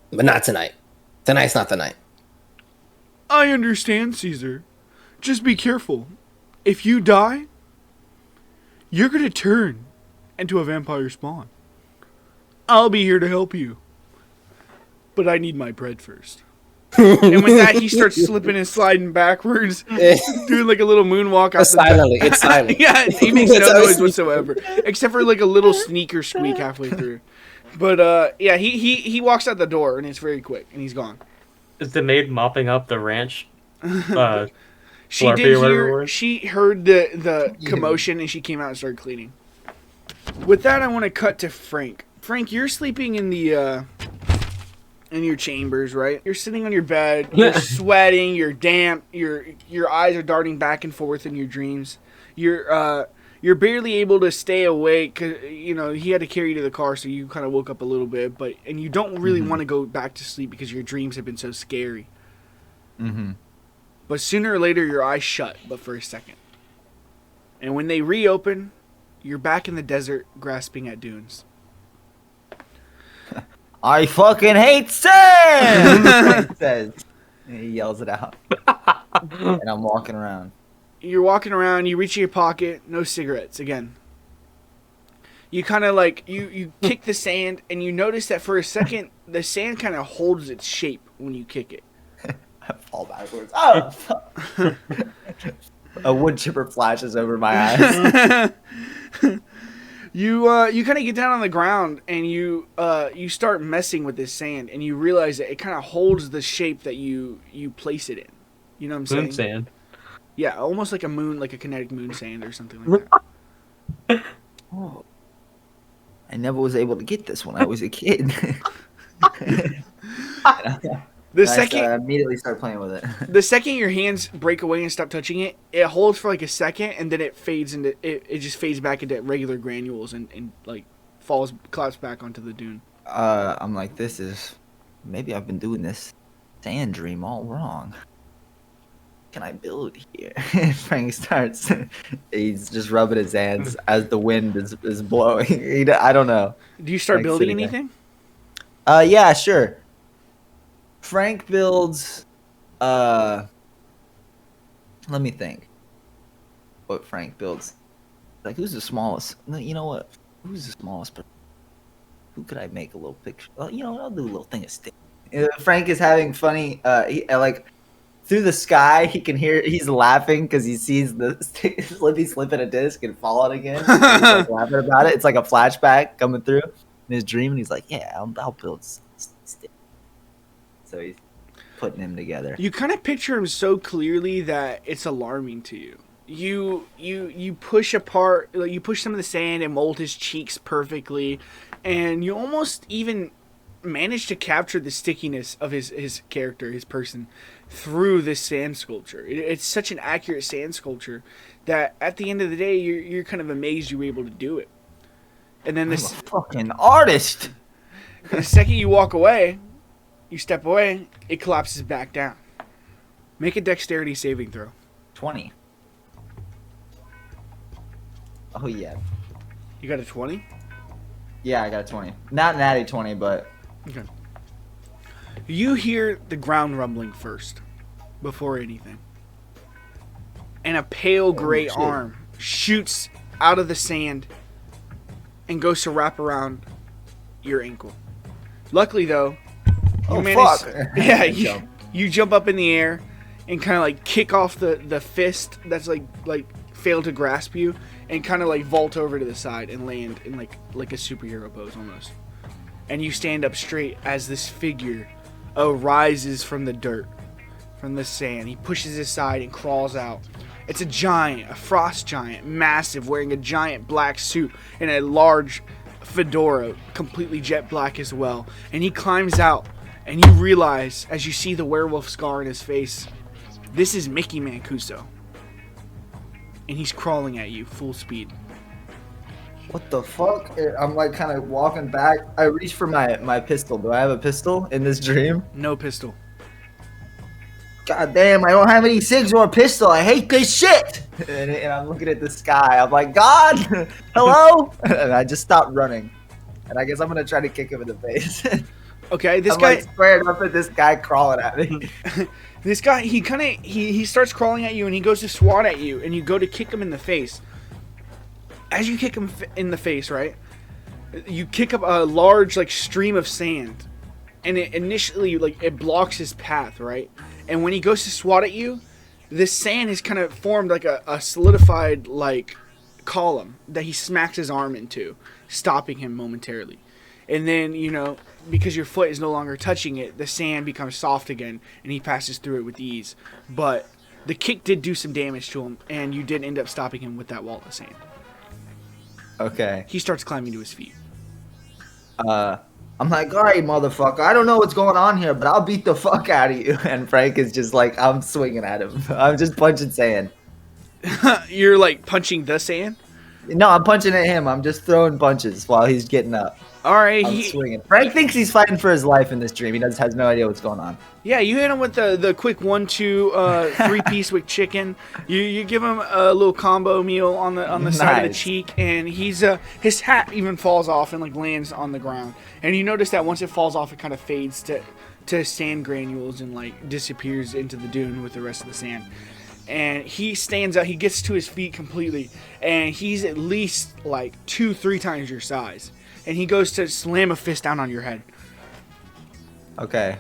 But not tonight. Tonight's not the night. I understand, Caesar. Just be careful. If you die, you're going to turn into a vampire spawn. I'll be here to help you. But I need my bread first. And with that, he starts slipping and sliding backwards, doing like a little moonwalk. It's silent. Yeah, he makes no noise whatsoever, except for like a little sneaker squeak halfway through. But he walks out the door and it's very quick and he's gone. Is the maid mopping up the ranch? She heard the commotion and she came out and started cleaning. With that, I want to cut to Frank. Frank, you're sleeping in the in your chambers, right? You're sitting on your bed, you're sweating, you're damp, your eyes are darting back and forth in your dreams. You're barely able to stay awake, 'cause, he had to carry you to the car, so you kind of woke up a little bit, and you don't really want to go back to sleep because your dreams have been so scary. Mm-hmm. But sooner or later, your eyes shut, but for a second. And when they reopen, you're back in the desert grasping at dunes. I fucking hate sand! He says. And he yells it out. And I'm walking around. You're walking around, you reach in your pocket, no cigarettes again. You kind of you kick the sand, and you notice that for a second, the sand kind of holds its shape when you kick it. I fall backwards. Oh, fuck. A wood chipper flashes over my eyes. You kind of get down on the ground and you start messing with this sand, and you realize that it kind of holds the shape that you place it in. You know what I'm saying? Moon sand. Yeah, almost like a moon, like a kinetic moon sand or something like that. Oh. I never was able to get this when I was a kid. The I second immediately start playing with it. the second your hands break away and stop touching it, it holds for like a second and then it fades into it just fades back into regular granules and like collapses back onto the dune. I'm like, this is maybe I've been doing this sand dream all wrong. Can I build here? Frank starts. He's just rubbing his hands as the wind is blowing. I don't know. Do you start Like building sitting there. anything? Yeah, sure. Frank builds. Let me think. What Frank builds? Like, who's the smallest? No, you know what? Who's the smallest? But who could I make a little picture? Well, you know what? I'll do a little thing of stick. Frank is having funny. Like through the sky, he can hear. He's laughing because he sees the stick slip a disc and fall it again. He's like laughing about it. It's like a flashback coming through in his dream, and he's like, "Yeah, I'll build stick." So he's putting him together. You kind of picture him so clearly that it's alarming to you. You push apart, like you push some of the sand and mold his cheeks perfectly, and you almost even manage to capture the stickiness of his character, his person, through this sand sculpture. It's such an accurate sand sculpture that at the end of the day, you're kind of amazed you were able to do it. And then I'm this a fucking artist. the second you walk away, you step away, it collapses back down. Make a dexterity saving throw. 20. Oh yeah. You got a 20? Yeah, I got a 20. Not natty 20, but Okay. You hear the ground rumbling first, before anything. And a pale gray shit. arm shoots out of the sand and goes to wrap around your ankle. Luckily, though, you fuck. Yeah, Jump. you jump up in the air and kind of like kick off the fist that's like failed to grasp you, and kind of like vault over to the side and land in like a superhero pose almost. And you stand up straight as this figure arises from the dirt, from the sand. He pushes his side and crawls out. It's a giant, a frost giant, massive, wearing a giant black suit and a large fedora, completely jet black as well. And he climbs out, and you realize, as you see the werewolf scar in his face, this is Mickey Mancuso. And he's crawling at you, full speed. what the fuck? I'm like kind of walking back. I reach for my pistol. Do I have a pistol in this dream? No pistol. God damn, I don't have any cigs or a pistol. I hate this shit. And I'm looking at the sky. I'm like, God, hello? And I just stopped running. And I guess I'm going to try to kick him in the face. Okay, this I'm guy... like squared up at this guy crawling at me. This guy, he starts crawling at you, and he goes to swat at you, and you go to kick him in the face. As you kick him in the face, right, you kick up a large like stream of sand, and it initially like it blocks his path, right? And when he goes to swat at you, this sand has kind of formed like a solidified like column that he smacks his arm into, stopping him momentarily. And then, you know, because your foot is no longer touching it, the sand becomes soft again, and he passes through it with ease. But the kick did do some damage to him, and you did end up stopping him with that wall of sand. Okay. He starts climbing to his feet. I'm like, all right, motherfucker. I don't know what's going on here, but I'll beat the fuck out of you. And Frank is just like, I'm swinging at him. I'm just punching sand. You're like punching the sand? No, I'm punching at him. I'm just throwing punches while he's getting up. All right. I'm swinging. Frank thinks he's fighting for his life in this dream. He has no idea what's going on. Yeah, you hit him with the quick 1-2 3-piece with chicken. You give him a little combo meal on the side of the Nice. cheek, and he's his hat even falls off and like lands on the ground. And you notice that once it falls off, it kind of fades to sand granules and like disappears into the dune with the rest of the sand. And he stands up. He gets to his feet completely, and he's at least like 2-3 times your size. And he goes to slam a fist down on your head. Okay.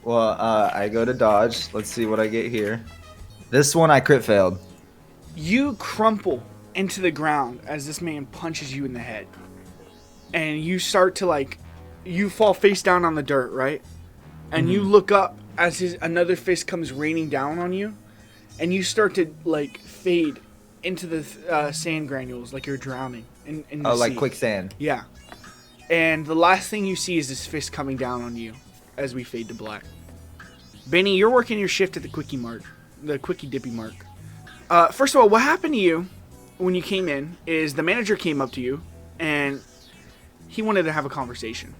Well, I go to dodge. Let's see what I get here. This one I crit failed. You crumple into the ground as this man punches you in the head. And you start to like, you fall face down on the dirt, right? And you look up as another fist comes raining down on you. and you start to like fade into the sand granules, like you're drowning in the Oh, like sea. quicksand. Yeah. And the last thing you see is this fist coming down on you as we fade to black. Binny, you're working your shift at the Quickie Dippy Mark. First of all, what happened to you when you came in is the manager came up to you and he wanted to have a conversation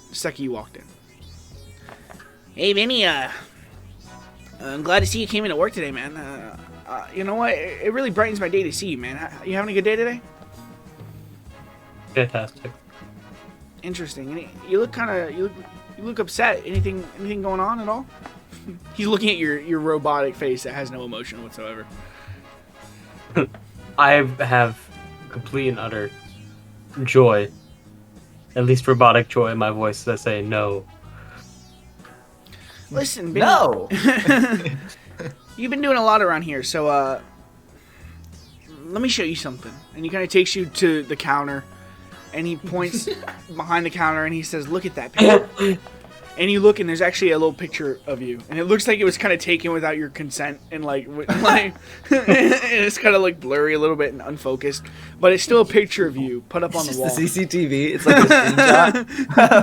the second you walked in. Hey, Binny, I'm glad to see you came into work today, man. You know what? It really brightens my day to see you, man. You having a good day today? Fantastic. Interesting. You look kind of you look upset. Anything going on at all? He's looking at your robotic face that has no emotion whatsoever. I have complete and utter joy, at least robotic joy in my voice, that say no. Listen, Binny, No. you've been doing a lot around here, so let me show you something. And he kind of takes you to the counter, and he points behind the counter, and he says, "Look at that picture." And you look, and there's actually a little picture of you, and it looks like it was kind of taken without your consent, and like and it's kind of like blurry a little bit and unfocused, but it's still a picture of you put up on the It's wall. just the CCTV. It's like a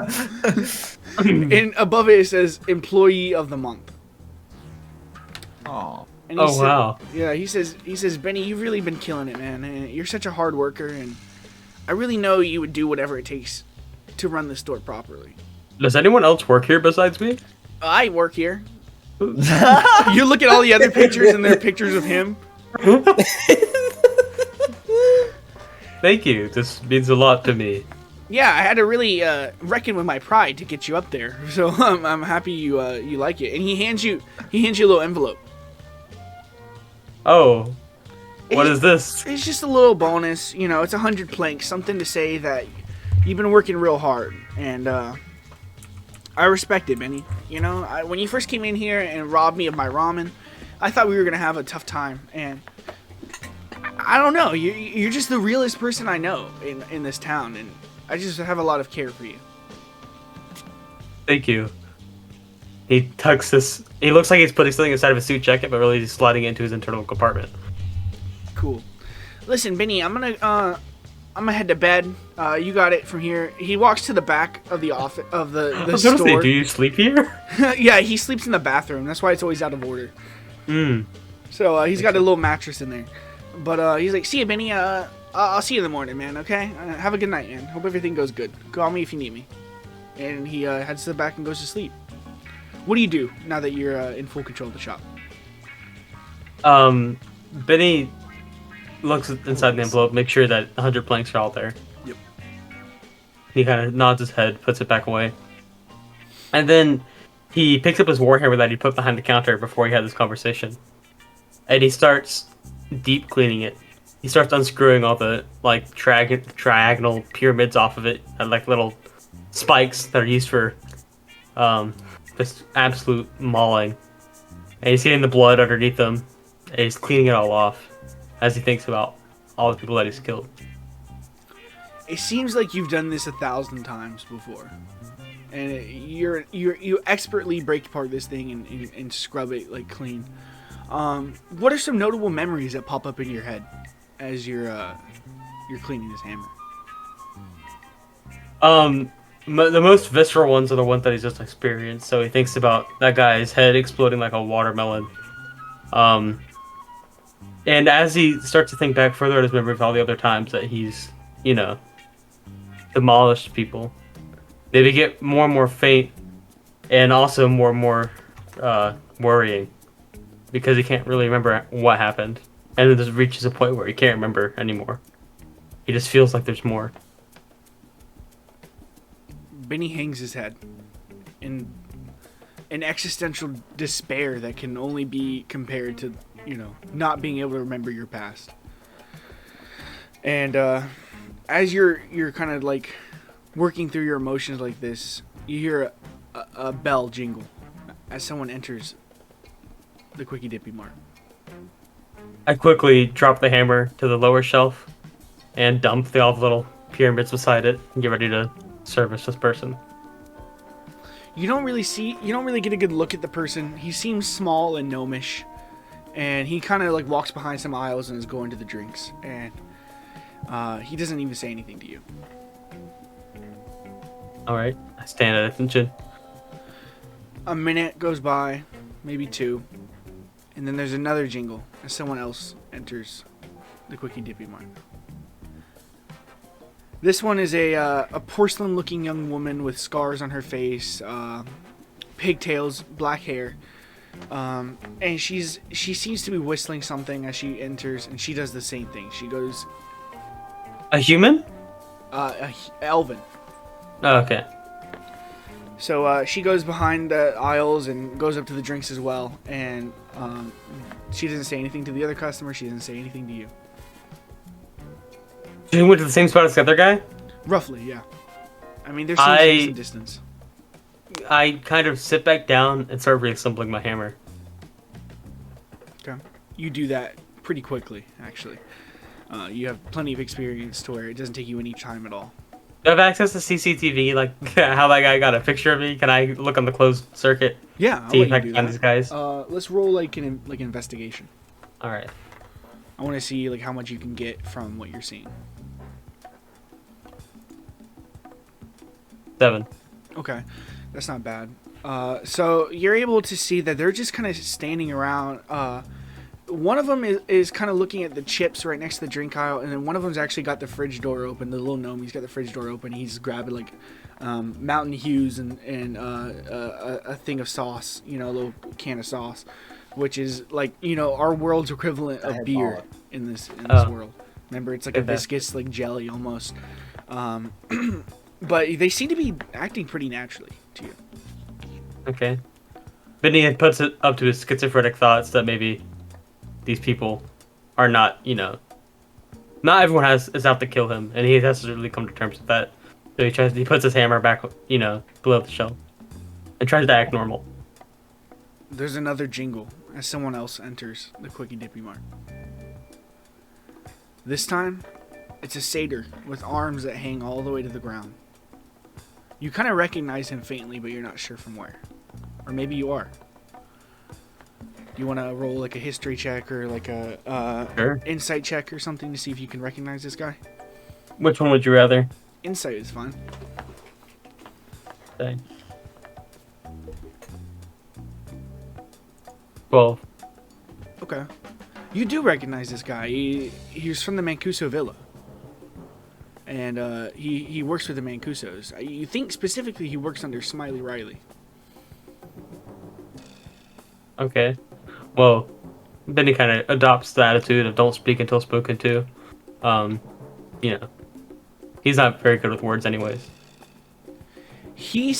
screenshot. And above it says "Employee of the Month." Oh. And he Oh, wow. Yeah, he says, Benny, you've really been killing it, man. And you're such a hard worker, and I really know you would do whatever it takes to run the store properly. Does anyone else work here besides me? I work here. You look at all the other pictures, and they're pictures of him. Thank you. This means a lot to me. Yeah, I had to really reckon with my pride to get you up there. So I'm happy you like it. And he hands you a little envelope. Oh, what is this? It's just a little bonus. You know, it's 100 planks, something to say that you've been working real hard, and I respect it, Benny. You know, when you first came in here and robbed me of my ramen, I thought we were gonna have a tough time, and I don't know. You're just the realest person I know in this town, and I just have a lot of care for you. Thank you. He tucks this. He looks like he's putting something inside of a suit jacket, but really he's sliding it into his internal compartment. Cool. Listen, Benny, I'm gonna head to bed. You got it from here. He walks to the back of the office of the I was gonna store. say, do you sleep here? Yeah, he sleeps in the bathroom. That's why it's always out of order. So he's got a little mattress in there. But he's like, "See you, Benny. I'll see you in the morning, man. Okay. Have a good night, man. Hope everything goes good. Call me if you need me." And he heads to the back and goes to sleep. What do you do now that you're in full control of the shop? Binny looks inside the envelope, make sure that 100 planks are all there. Yep. He kind of nods his head, puts it back away. And then he picks up his warhammer that he put behind the counter before he had this conversation. And he starts deep cleaning it. He starts unscrewing all the like triagonal pyramids off of it, and like little spikes that are used for just absolute mauling. And he's getting the blood underneath them, and he's cleaning it all off as he thinks about all the people that he's killed. It seems like you've done this 1,000 times before, and you expertly break apart this thing and scrub it like clean. What are some notable memories that pop up in your head as you're cleaning this hammer? The most visceral ones are the ones that he's just experienced. So he thinks about that guy's head exploding like a watermelon. And as he starts to think back further in his memory of all the other times that he's, demolished people, they get more and more faint, and also more and more worrying, because he can't really remember what happened, and it just reaches a point where he can't remember anymore. He just feels like there's more. Benny hangs his head in an existential despair that can only be compared to, not being able to remember your past. And as you're kind of like working through your emotions like this, you hear a bell jingle as someone enters the Quickie Dippy Mart. I quickly drop the hammer to the lower shelf and dump all the little pyramids beside it and get ready to service this person. You don't really get a good look at the person. He seems small and gnomish, and he kind of like walks behind some aisles and is going to the drinks, and he doesn't even say anything to you. All right, I stand at attention. A minute goes by, maybe 2, and then there's another jingle as someone else enters the Quickie Dippy Mart. This one is a porcelain-looking young woman with scars on her face, pigtails, black hair, and she seems to be whistling something as she enters, and she does the same thing. She goes, A human? Elvin. Oh, okay. So she goes behind the aisles and goes up to the drinks as well, and she doesn't say anything to the other customer. She doesn't say anything to you. She went to the same spot as the other guy? Roughly, yeah. I mean, there seems to be some distance. I kind of sit back down and start reassembling my hammer. Okay. You do that pretty quickly, actually. You have plenty of experience to where it doesn't take you any time at all. Do I have access to CCTV, like how that guy got a picture of me? Can I look on the closed circuit? Yeah, I'll See let if I you can do find that. these guys. Let's roll like an investigation. All right. I want to see like how much you can get from what you're seeing. 7. Okay, that's not bad. So you're able to see that they're just kind of standing around. One of them is kind of looking at the chips right next to the drink aisle, and then one of them's actually got the fridge door open. The little gnome, he's got the fridge door open. He's grabbing like Mountain Hues and a thing of sauce, a little can of sauce, which is like our world's equivalent of beer in this world. Remember, it's like a viscous like jelly almost. But they seem to be acting pretty naturally to you. Okay. Binny puts it up to his schizophrenic thoughts that maybe these people are not, not everyone is out to kill him, and he has to really come to terms with that. So he puts his hammer back, below the shelf, and tries to act normal. There's another jingle as someone else enters the Quickie Dippy Mart. This time, it's a satyr with arms that hang all the way to the ground. You kind of recognize him faintly, but you're not sure from where. Or maybe you are. Do you want to roll like a history check or like a Sure. insight check or something to see if you can recognize this guy? Which one would you rather? Insight is fine. Say. 12. Okay. You do recognize this guy. He's from the Mancuso Villa. And he works with the Mancusos. You think specifically he works under Smiley Riley. Okay. Well, Benny kind of adopts the attitude of don't speak until spoken to. He's not very good with words anyways. He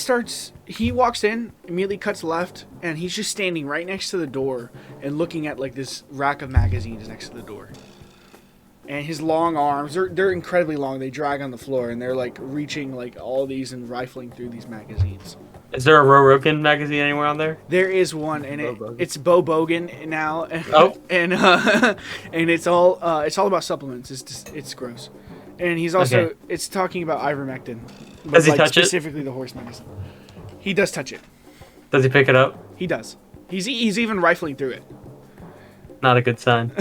walks in, immediately cuts left, and he's just standing right next to the door and looking at like this rack of magazines next to the door. And his long arms, they're incredibly long. They drag on the floor, and they're like reaching like all these and rifling through these magazines. Is there a Rorokin magazine anywhere on there? There is one, and it's Bo Bogan now. Oh. and it's all about supplements. It's gross. And he's also it's talking about ivermectin. But Does he touch it? Specifically the horse medicine. He does touch it. Does he pick it up? He does. He's even rifling through it. Not a good sign.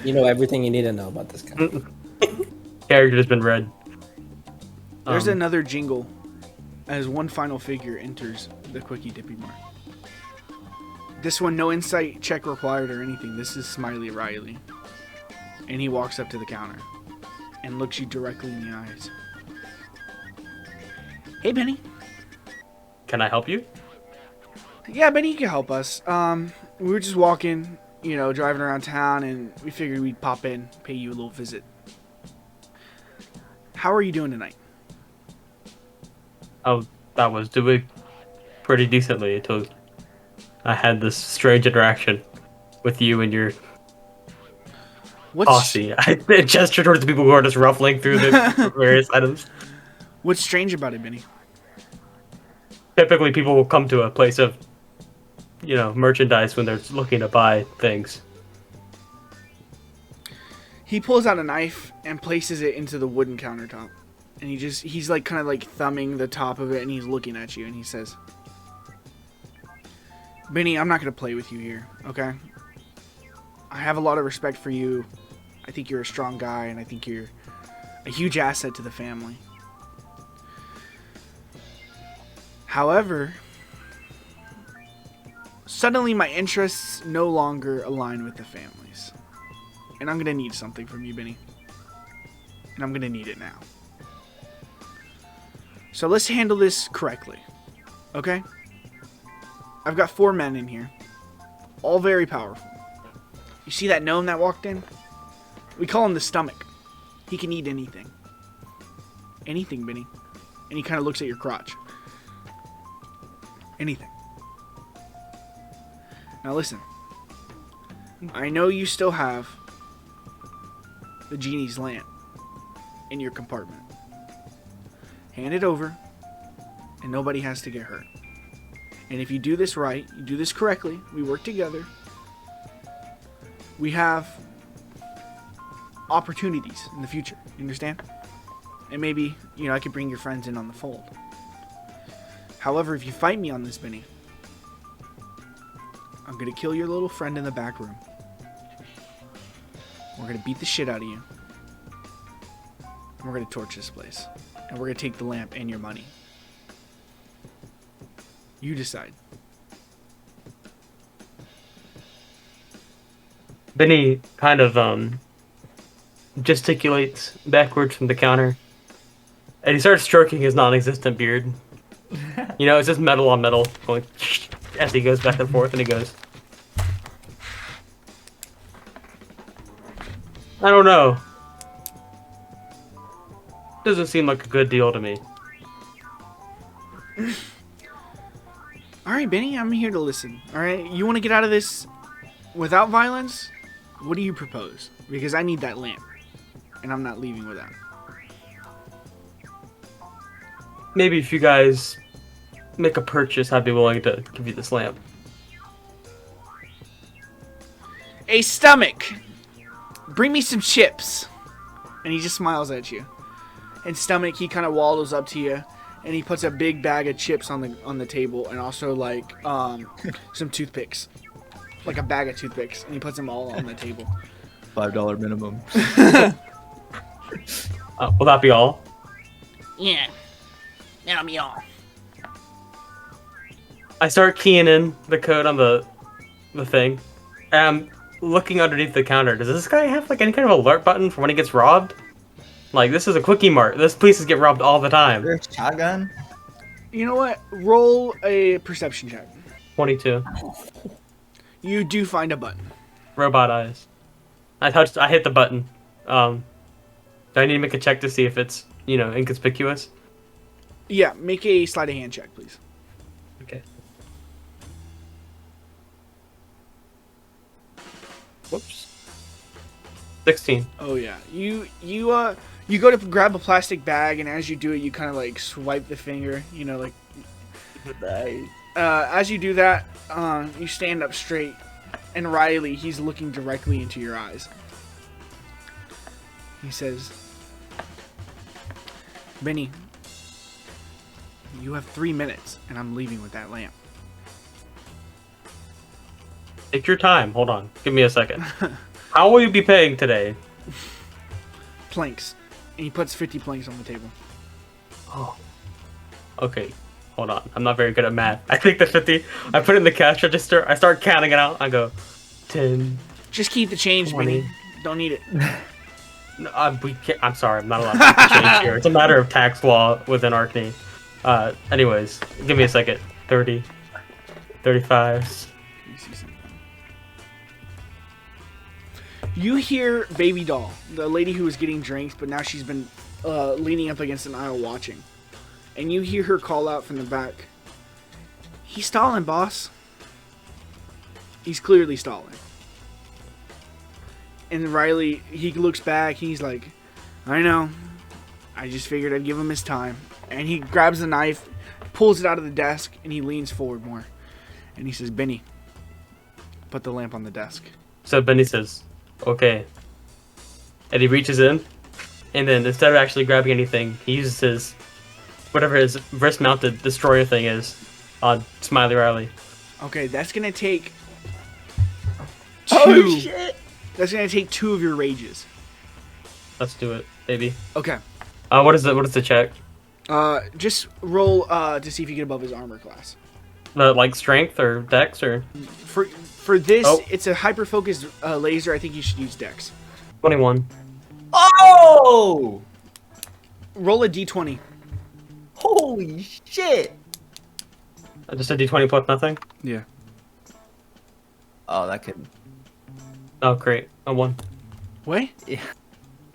You know everything you need to know about this guy. Character has been read. There's another jingle as one final figure enters the Quickie Dippy Mart. This one, no insight check required or anything. This is Smiley Riley. And he walks up to the counter and looks you directly in the eyes. Hey, Benny. Can I help you? Yeah, Benny, you can help us. We were just walking, driving around town, and we figured we'd pop in, pay you a little visit. How are you doing tonight? Oh, that was doing pretty decently until I had this strange interaction with you and your posse. I gestured towards the people who are just ruffling through the various items. What's strange about it, Benny? Typically, people will come to a place of, merchandise when they're looking to buy things. He pulls out a knife and places it into the wooden countertop. And he's like kind of like thumbing the top of it, and he's looking at you, and he says, Benny, I'm not going to play with you here, okay? I have a lot of respect for you. I think you're a strong guy, and I think you're a huge asset to the family. However, suddenly my interests no longer align with the family's. And I'm going to need something from you, Binny. And I'm going to need it now. So let's handle this correctly. Okay? I've got 4 men in here. All very powerful. You see that gnome that walked in? We call him the stomach. He can eat anything. Anything, Binny. And he kind of looks at your crotch. Anything. Now listen. I know you still have the genie's lamp in your compartment. Hand it over, and nobody has to get hurt. And if you do this right, you do this correctly, we work together, we have opportunities in the future. You understand? And maybe, I could bring your friends in on the fold. However, if you fight me on this, Binny, I'm going to kill your little friend in the back room. We're going to beat the shit out of you. And we're going to torch this place. And we're going to take the lamp and your money. You decide. Binny kind of gesticulates backwards from the counter, and he starts stroking his non-existent beard. It's just metal on metal going as he goes back and forth, and he goes, I don't know. Doesn't seem like a good deal to me. Alright, Binny, I'm here to listen. Alright, you want to get out of this without violence? What do you propose? Because I need that lamp. And I'm not leaving without it. Maybe if you guys make a purchase, I'd be willing to give you this lamp. Hey, stomach! Bring me some chips. And he just smiles at you. And stomach, he kind of waddles up to you. And he puts a big bag of chips on the table. And also, some toothpicks. Like a bag of toothpicks. And he puts them all on the table. $5 minimum. Will that be all? Yeah. That'll be all. I start keying in the code on the thing. And I'm looking underneath the counter. Does this guy have any kind of alert button for when he gets robbed? This is a quickie mart. This places get robbed all the time. There's a shotgun. You know what? Roll a perception check. 22. You do find a button. Robot eyes. I hit the button. Do I need to make a check to see if it's, inconspicuous? Yeah, make a sleight of hand check, please. Okay. Whoops. 16. Oh yeah. You go to grab a plastic bag, and as you do it, you kind of swipe the finger. As you do that, you stand up straight, and Riley, he's looking directly into your eyes. He says, Binny, you have 3 minutes, and I'm leaving with that lamp. Take your time. Hold on. Give me a second. How will you be paying today? Planks. And he puts 50 planks on the table. Oh. Okay. Hold on. I'm not very good at math. I take the 50. I put it in the cash register. I start counting it out. I go 10. Just keep the change, 20. Binny. Don't need it. No, I'm sorry. I'm not allowed to keep the change here. It's a matter of tax law within Arkney. Anyways, give me a second. 30. 35. You hear Baby Doll, the lady who was getting drinks, but now she's been leaning up against an aisle watching. And you hear her call out from the back, "He's stalling, boss." He's clearly stalling. And Riley, he looks back, he's like, I know. I just figured I'd give him his time. And he grabs the knife, pulls it out of the desk, and he leans forward more. And he says, Binny, put the lamp on the desk. So Benny says, okay. And he reaches in, and then instead of actually grabbing anything, he uses his, whatever his wrist-mounted destroyer thing is, on Smiley Riley. Okay, that's going to take 2. Oh shit! That's gonna take 2 of your rages. Let's do it, baby. Okay. What is the check? Just roll to see if you get above his armor class. Like strength or dex or For this, Oh. it's a hyper focused laser. I think you should use Dex. 21. Oh! Roll a d20. Holy shit! Just a d20 plus nothing. Yeah. Oh, that could. Oh, great. A 1. What?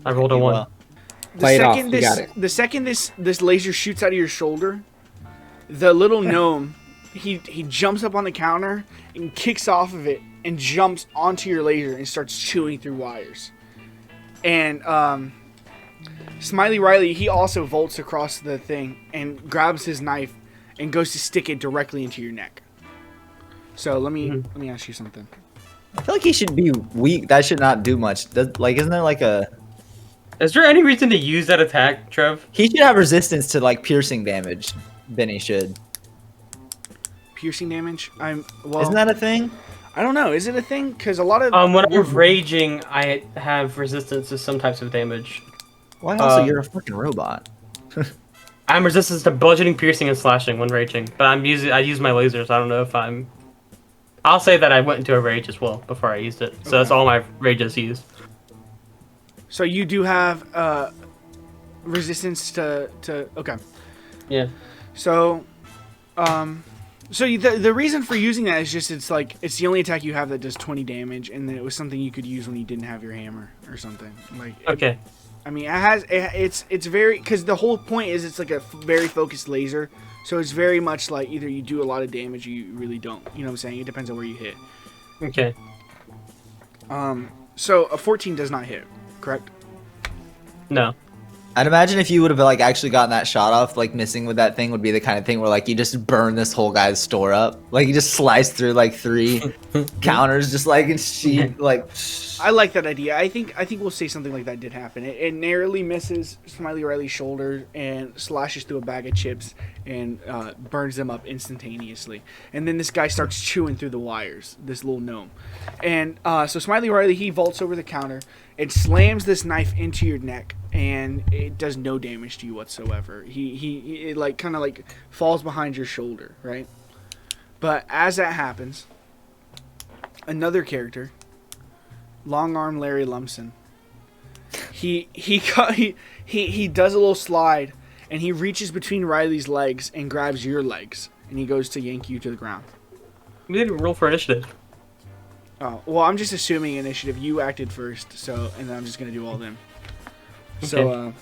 I rolled a 1. Well. Play it off, you got it. The second this laser shoots out of your shoulder, the little gnome, he jumps up on the counter and kicks off of it and jumps onto your laser and starts chewing through wires. And Smiley Riley, he also vaults across the thing and grabs his knife and goes to stick it directly into your neck. So let me ask you something. I feel like he should be weak. That should not do much. Isn't there like a? Is there any reason to use that attack, Trev? He should have resistance to like piercing damage. Benny should. Piercing damage? Isn't that a thing? I don't know. Is it a thing? Because a lot of When I'm raging, I have resistance to some types of damage. Why also you're a fucking robot? I'm resistant to bludgeoning, piercing, and slashing when raging. But I use my lasers. I don't know if I'm. I'll say that I went into a rage as well before I used it. So that's all my rages used. So you do have resistance to okay. Yeah. So the reason for using that is just it's the only attack you have that does 20 damage, and then it was something you could use when you didn't have your hammer or something. Okay. I mean, it's very, because the whole point is it's like a very focused laser, so it's very much like either you do a lot of damage or you really don't. You know what I'm saying? It depends on where you hit. Okay. So a 14 does not hit, correct? No. I'd imagine if you would have like actually gotten that shot off, like missing with that thing would be the kind of thing where like you just burn this whole guy's store up. Like you just slice through like 3 counters, just like and sheet like. I like that idea. I think we'll say something like that did happen. It narrowly misses Smiley Riley's shoulder and slashes through a bag of chips and burns them up instantaneously. And then this guy starts chewing through the wires, this little gnome. And so Smiley Riley, he vaults over the counter and slams this knife into your neck, and it does no damage to you whatsoever. He like kind of like falls behind your shoulder, right? But as that happens, another character, Long Arm Larry Lumpson, he does a little slide, and he reaches between Riley's legs and grabs your legs, and he goes to yank you to the ground. We didn't roll for initiative. Oh, well, I'm just assuming initiative. You acted first, so, and then I'm just gonna do all them. Okay. So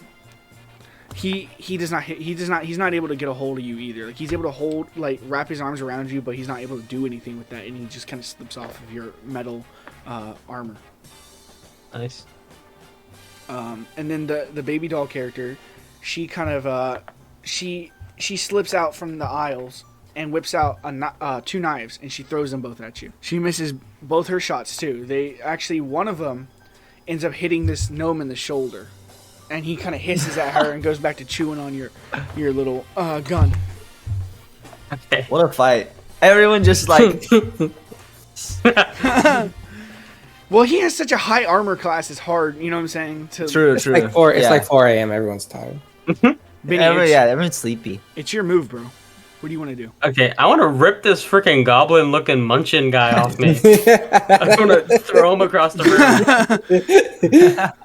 he does not hit. He's not able to get a hold of you either. Like he's able to hold, like wrap his arms around you, but he's not able to do anything with that, and he just kind of slips off of your metal armor. Nice. And then the baby doll character, she kind of she slips out from the aisles and whips out 2 knives, and she throws them both at you. She misses both her shots too. They actually, one of them ends up hitting this gnome in the shoulder, and he kind of hisses at her and goes back to chewing on your little gun. Okay. What a fight! Everyone just like. Well, he has such a high armor class. It's hard, you know what I'm saying? True. It's like 4 a.m. Everyone's tired. Benny, Everyone's sleepy. it's your move, bro. What do you want to do? Okay, I want to rip this freaking goblin-looking munchin guy off me. I want to throw him across the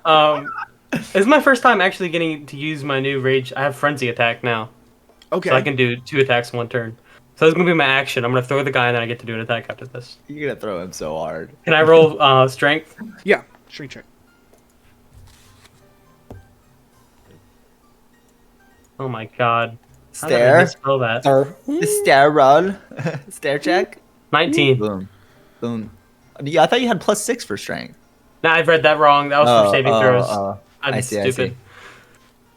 room. It's my first time actually getting to use my new rage. I have frenzy attack now, Okay. so I can do 2 attacks in 1 turn. So that's gonna be my action. I'm gonna throw the guy, and then I get to do an attack after this. You're gonna throw him so hard. Can I roll strength? Yeah. Strength check. Oh my god. How did I Stare. misspell that? Sir. Stare roll. Stare check. 19. Boom. Boom. Yeah, I thought you had +6 for strength. Nah, I've read that wrong. That was for saving throws. I'm I see. stupid.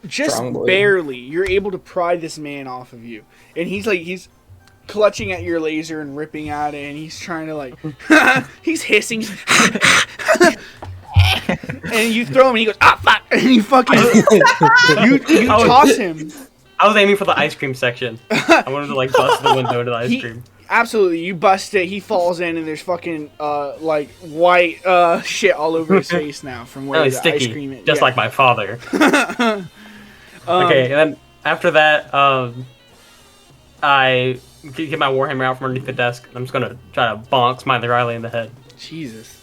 Just Strong boy. barely. You're able to pry this man off of you, and he's clutching at your laser and ripping at it, and he's trying to he's hissing. And you throw him, and he goes, "Ah, fuck!" And you fucking you toss him. I was aiming for the ice cream section. I wanted to bust the window to the ice cream. Absolutely, you bust it. He falls in, and there's fucking like white shit all over his face now from where Oh, the he's sticky, ice cream is. just Yeah. like my father. Okay, and then after that, I get my warhammer out from underneath the desk. I'm just gonna try to bonk Smiley Riley in the head. Jesus.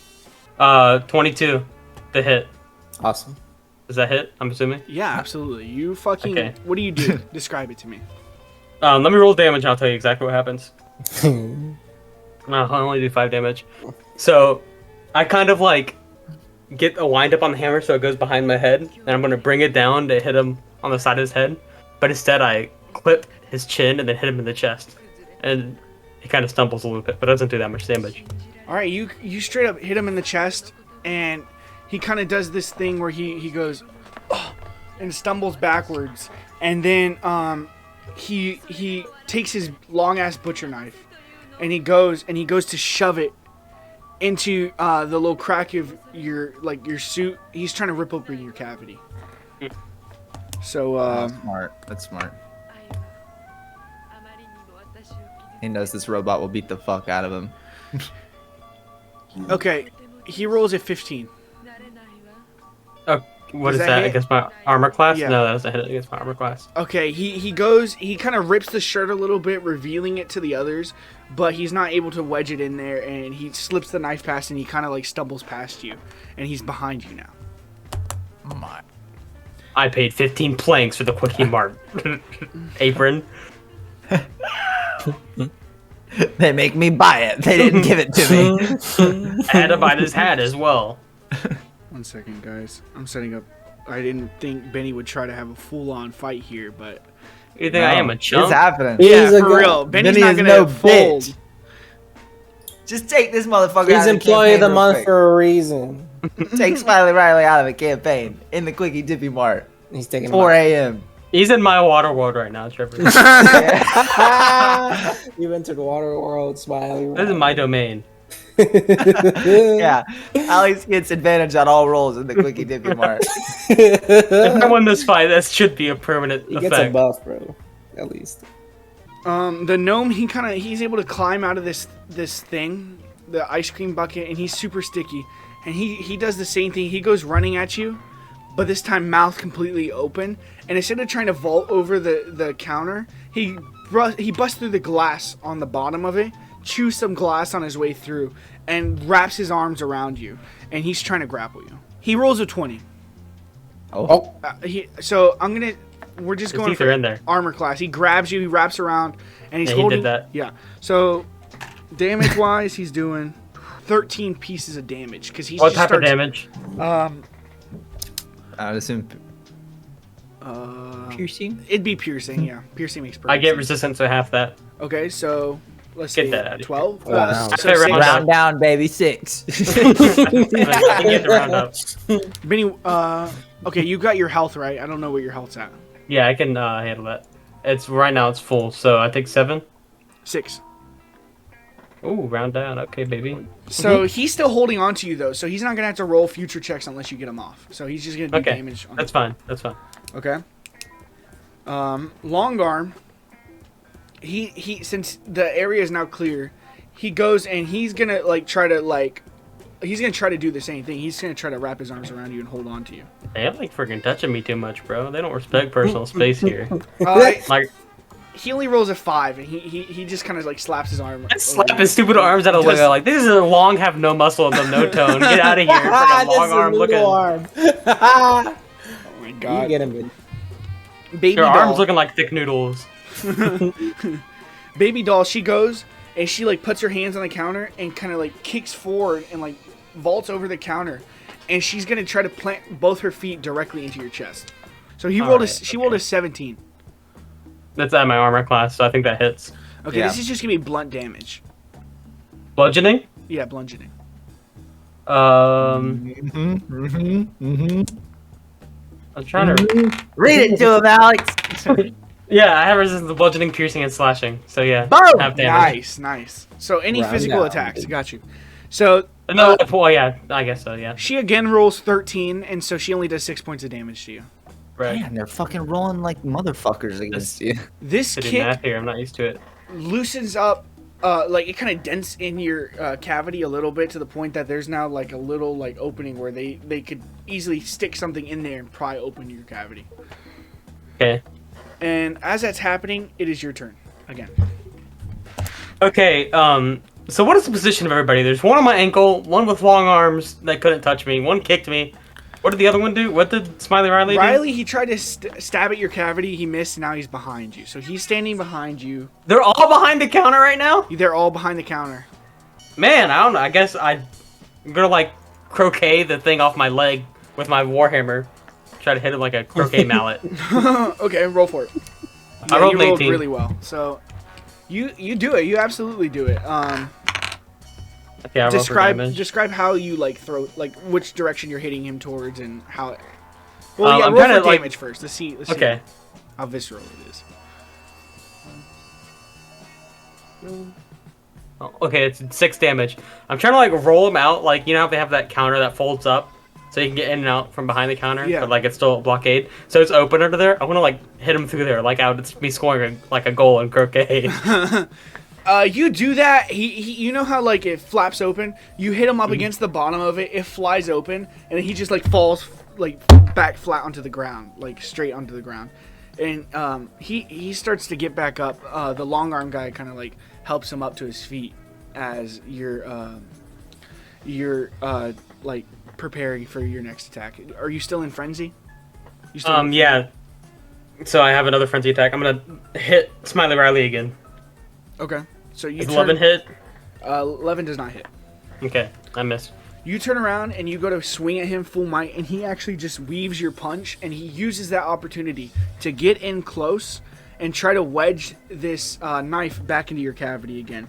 22 to hit. Awesome. Does that hit? I'm assuming. Yeah, absolutely. You fucking. Okay. What do you do? Describe it to me. Let me roll damage. And I'll tell you exactly what happens. No, I'll only do 5 damage. So, I kind of like get a wind up on the hammer so it goes behind my head, and I'm gonna bring it down to hit him on the side of his head. But instead, I clip his chin and then hit him in the chest, and he kind of stumbles a little bit, but doesn't do that much damage. All right, you straight up hit him in the chest, and he kind of does this thing where he goes, oh, and stumbles backwards, and then he takes his long ass butcher knife, and he goes to shove it into the little crack of your suit. He's trying to rip open your cavity. So Smart. That's smart. He knows this robot will beat the fuck out of him. okay, he rolls a 15. Oh, what Does is that that hit? against my armor class? Yeah. No, that doesn't hit against my armor class. Okay, he kind of rips the shirt a little bit, revealing it to the others, but he's not able to wedge it in there, and he slips the knife past, and he kind of like stumbles past you, and he's behind you now. My. I paid 15 planks for the Quickie Mart apron. They make me buy it. They didn't give it to me. I had to buy this hat as well. 1 second, guys. I'm setting up. I didn't think Benny would try to have a full-on fight here, but You think I am a It's chump? happening. yeah, He's a for good- real, Benny's Benny not is gonna no fold. bitch. Just take this motherfucker He's out of the employee of campaign the real month quick. for a reason. Take Smiley Riley out of the campaign in the Quickie Dippy Mart. He's taking 4 a.m. He's in my water world right now, Trevor. This You entered Water World, Smiley. is my domain. Yeah, Alex gets advantage on all rolls in the Quickie Dippy Mart. If I win this fight, that should be a permanent He gets a effect. buff, bro. At least. The gnome, he's able to climb out of this thing, the ice cream bucket, and he's super sticky. And he does the same thing. He goes running at you, but this time mouth completely open. And instead of trying to vault over the counter, he busts through the glass on the bottom of it, chews some glass on his way through, and wraps his arms around you. And he's trying to grapple you. He rolls a 20. Oh, So we're just His going teeth for are in there. armor class. He grabs you, he wraps around, and he's Yeah, he did holding that. Yeah. So damage wise, he's doing 13 pieces of damage because he's What just type of starts, damage? I would assume piercing. It'd be piercing, yeah. Piercing makes perfect I get sense. resistance to half that. Okay, so let's Get see. that out of here. 12? Wow. So I say round six. up. Round down, baby. 6. You get the round up. Benny, okay, you got your health right. I don't know what your health's at. Yeah, I can handle that. It's right now. It's full, so I take 7. 6. Ooh, round down. Okay, baby. So he's still holding on to you though, so he's not gonna have to roll future checks unless you get him off. So he's just gonna do Okay, damage on that's fine. That's fine. Okay. Long arm. He since the area is now clear, he goes and he's gonna try to do the same thing. He's gonna try to wrap his arms around you and hold on to you. They ain't like freaking touching me too much, bro. They don't respect personal space here. Like, He only rolls a 5, and he just kind of slaps his arm. I slap his stupid arms out of the way. Like, this is a long, have no muscle in them, no tone. Get out of here, freaking long arm looking. Arm. Oh my You god. get him, dude. Baby Your doll. arms looking like thick noodles. Baby doll. She goes and she puts her hands on the counter and kind of kicks forward and vaults over the counter, and she's gonna try to plant both her feet directly into your chest. So she rolled a 17. That's at my armor class, so I think that hits. Okay, Yeah. this is just gonna be blunt damage. Bludgeoning? Yeah, bludgeoning. I'm trying to. Read it to him, Alex. Yeah, I have resistance to bludgeoning, piercing, and slashing. So yeah, Boom! have damage. Nice. So any Round physical down, attacks, dude. got you. So No, well, yeah, I guess so. Yeah, she again rolls 13, and so she only does 6 points of damage to you. right. Man, they're fucking rolling like motherfuckers against you. This To do kick math here, I'm not used to it. loosens up like it kind of dents in your cavity a little bit to the point that there's now like a little like opening where they could easily stick something in there and pry open your cavity. Okay. And as that's happening, it is your turn again. Okay. So what is the position of everybody? There's one on my ankle, one with long arms that couldn't touch me, one kicked me. What did the other one do? What did Smiley Riley do? Riley, he tried to stab at your cavity. He missed. Now he's behind you. So he's standing behind you. They're all behind the counter right now? They're all behind the counter. Man, I don't know. I guess I'm gonna like croquet the thing off my leg with my warhammer. Try to hit it like a croquet mallet. Okay, roll for it. I rolled you an rolled 18. really well. So you do it. You absolutely do it. Okay, I rolled for damage. Describe how you like throw, like which direction you're hitting him towards and how it. I'm roll kinda, for like- damage first. Let's see Okay. how visceral it is. Oh, okay, it's 6 damage. I'm trying to like roll them out, like you know how they have that counter that folds up, so you can get in and out from behind the counter, Yeah. but like it's still a blockade. So it's open under there. I want to like hit him through there, like out. It's me scoring a goal in croquet. You do that. He you know how like it flaps open. You hit him up against the bottom of it. It flies open, and then he just like falls like back flat onto the ground, like straight onto the ground. And he starts to get back up. The long arm guy kind of like helps him up to his feet as you're like preparing for your next attack. Are you still in frenzy? You still in Yeah. So I have another frenzy attack. I'm gonna hit Smiley Riley again. Okay. So you Is turn, 11 hit? 11 does not hit. Okay, I missed. You turn around and you go to swing at him full might, and he actually just weaves your punch, and he uses that opportunity to get in close and try to wedge this knife back into your cavity again.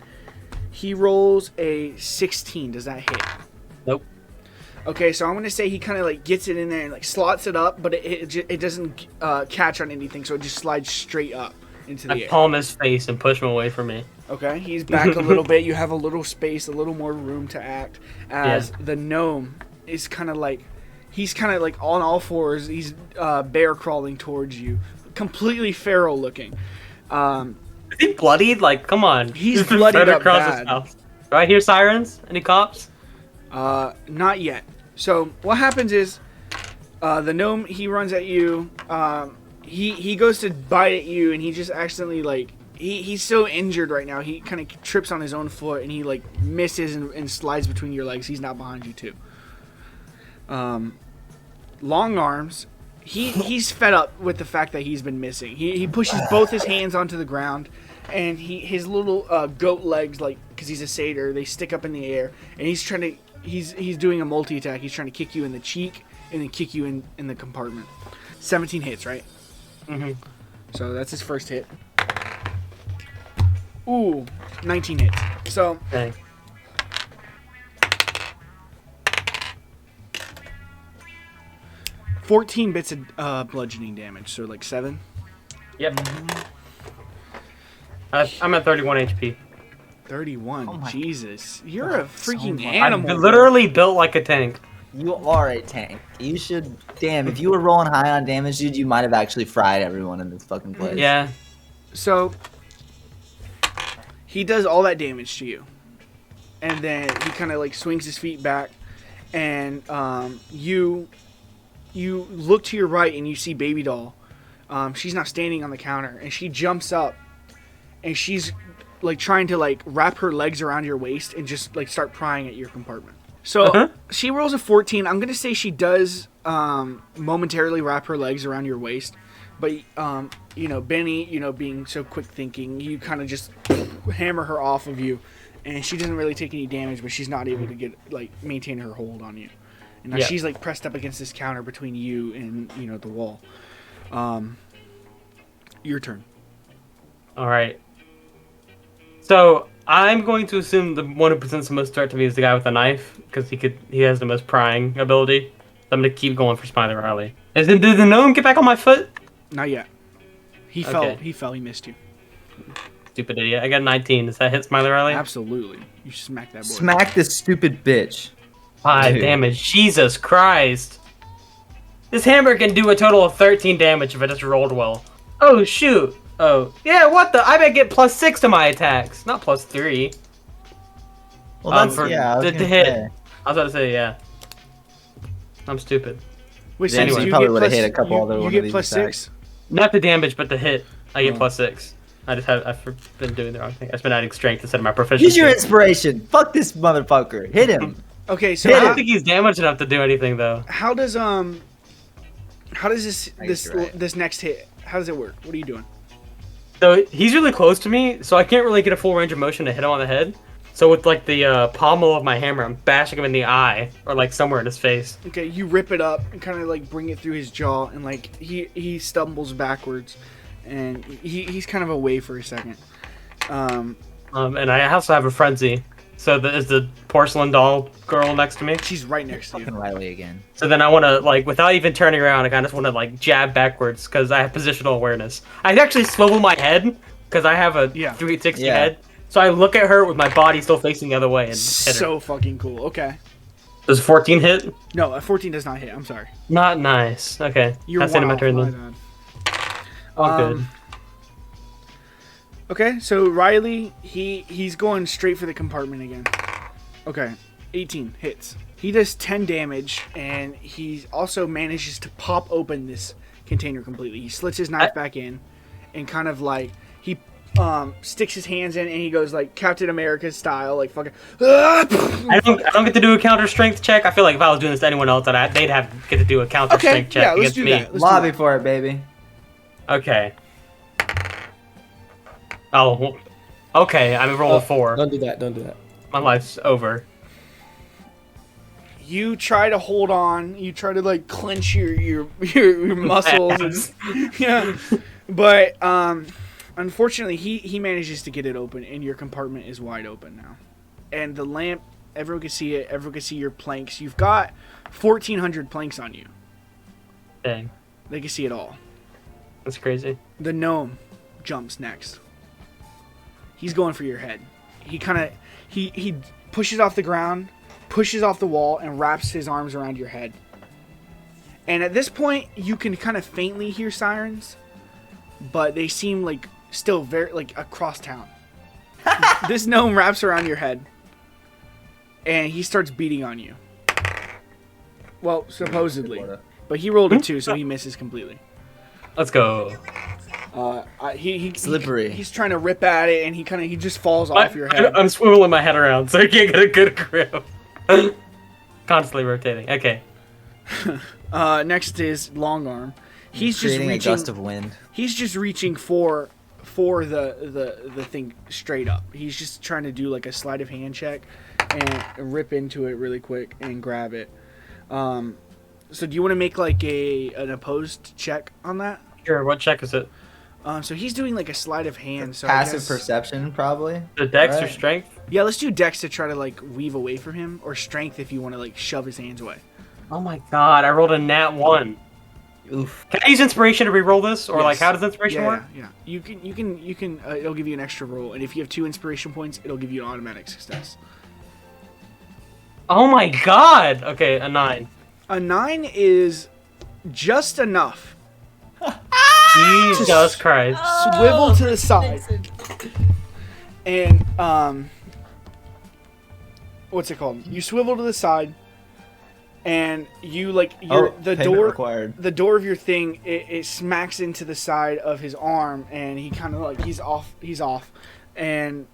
He rolls a 16. Does that hit? Nope. Okay, so I'm going to say he kind of like gets it in there and like slots it up, but it doesn't catch on anything, so it just slides straight up into the I air. palm his face and push him away from me. Okay, he's back a little bit. You have a little space, a little more room to act. As the gnome is kind of like, he's kind of like on all fours. He's bear crawling towards you, completely feral looking. Is he bloodied? Like, come on. He's been bloodied fed up across bad. his house. Do I hear sirens? Any cops? Not yet. So what happens is, the gnome, he runs at you. He goes to bite at you, and he just accidentally like. He's so injured right now. He kind of trips on his own foot, and he like misses and slides between your legs. He's not behind you too. Long arms. He's fed up with the fact that he's been missing. He pushes both his hands onto the ground, and his little goat legs, like because he's a satyr, they stick up in the air, and he's trying to he's doing a multi attack. He's trying to kick you in the cheek and then kick you in the compartment. 17 hits, right? Mm-hmm. So that's his first hit. Ooh, 19 hits. So, Dang. $14 bits of bludgeoning damage, so like 7. Yep. I'm at 31 HP. 31. Oh my Jesus. You're a so freaking much. animal. I'm literally built like a tank. You are a tank. You should. Damn, if you were rolling high on damage, dude, you might have actually fried everyone in this fucking place. Yeah. So, he does all that damage to you. And then he kind of like swings his feet back. And you look to your right and you see Baby Doll. She's now standing on the counter. And she jumps up. And she's like trying to like wrap her legs around your waist and just like start prying at your compartment. So she rolls a 14. I'm going to say she does momentarily wrap her legs around your waist. But, you know, Benny, you know, being so quick thinking, you kind of just hammer her off of you. And she doesn't really take any damage, but she's not able to get, like, maintain her hold on you. And now she's, like, pressed up against this counter between you and, you know, the wall. Your turn. All right. So I'm going to assume the one who presents the most threat to me is the guy with the knife, because he has the most prying ability. So I'm gonna keep going for Smiley Riley. Did the gnome get back on my foot? Not yet. He Okay. fell. He missed you. Stupid idiot. I got 19. Does that hit Smiley Riley? Absolutely. You smacked that boy. Smack this stupid bitch. 5 Dude. damage. Jesus Christ. This hammer can do a total of 13 damage if I just rolled well. Oh shoot. Oh, yeah, what the? I bet get +6 to my attacks, not +3. Well, that's for yeah. I was the gonna hit. say. I was about to say, yeah. I'm stupid. Wait, Yeah, so you you probably get would've plus- hit a couple you, other you one of get these plus attacks. 6. Not the damage, but the hit. I get Oh. +6. I've been doing the wrong thing. I've been adding strength instead of my proficiency. Use your inspiration. Fuck this motherfucker. Hit him. Okay, so I Hit don't him. think he's damaged enough to do anything though. how does this I guess you're right. this next hit? How does it work? What are you doing? So he's really close to me, so I can't really get a full range of motion to hit him on the head. So with like the pommel of my hammer, I'm bashing him in the eye or like somewhere in his face. Okay, you rip it up and kind of like bring it through his jaw, and like he stumbles backwards, and he's kind of away for a second. And I also have a frenzy. So is the porcelain doll girl next to me. She's right next to Fucking you. Riley again. So then I want to like, without even turning around, I kind of want to like jab backwards because I have positional awareness. I actually swivel my head because I have a Yeah. 360 Yeah. head. So I look at her with my body still facing the other way and hit her. So fucking cool. Okay. Does 14 hit? No, a 14 does not hit. I'm sorry. Not nice. Okay. You're That's the end of my off, turn my then. bad. Oh, good. Okay, so Riley, he's going straight for the compartment again. Okay, 18 hits. He does 10 damage, and he also manages to pop open this container completely. He slits his knife back in, and kind of like he sticks his hands in, and he goes like Captain America style, like fucking. I don't get to do a counter strength check. I feel like if I was doing this to anyone else, they'd get to do a counter Okay, strength check yeah, let's against do me. that. Let's do Lobby that. for it, baby. Okay. Oh, okay. I'm rolling 4. Don't do that. Don't do that. My life's over. You try to hold on. You try to like clench your muscles. And, yeah, but unfortunately, he manages to get it open, and your compartment is wide open now. And the lamp, everyone can see it. Everyone can see your planks. You've got 1,400 planks on you. Dang, They can see it all. that's crazy. The gnome jumps next. He's going for your head. He kind of he pushes off the ground, pushes off the wall, and wraps his arms around your head. And at this point, you can kind of faintly hear sirens, but they seem like still very like across town. This gnome wraps around your head, and he starts beating on you. Well, supposedly, but he rolled a 2, so he misses completely. Let's go. He Slippery. He's trying to rip at it, and he just falls off your head. I'm swiveling my head around so I can't get a good grip. Constantly rotating. Okay. Next is long arm. He's just Creating a reaching. gust of wind. He's just reaching for the thing straight up. He's just trying to do like a sleight of hand check and rip into it really quick and grab it. So do you want to make like an opposed check on that? Sure. What check is it? So he's doing like a sleight of hand. So I Passive guess, perception, probably. The dex or Right. strength? yeah, let's do dex to try to like weave away from him, or strength if you want to like shove his hands away. Oh my god! I rolled a nat 1. Oof. Can I use inspiration to re-roll this, or like Yes. how does inspiration Yeah, work? yeah. You can. It'll give you an extra roll, and if you have 2 inspiration points, it'll give you an automatic success. Oh my god! Okay, a 9. A 9 is just enough. Jesus Christ! Swivel to the side, and what's it called? You swivel to the side, and you like your the payment door. required. The door of your thing it smacks into the side of his arm, and he kind of like he's off, and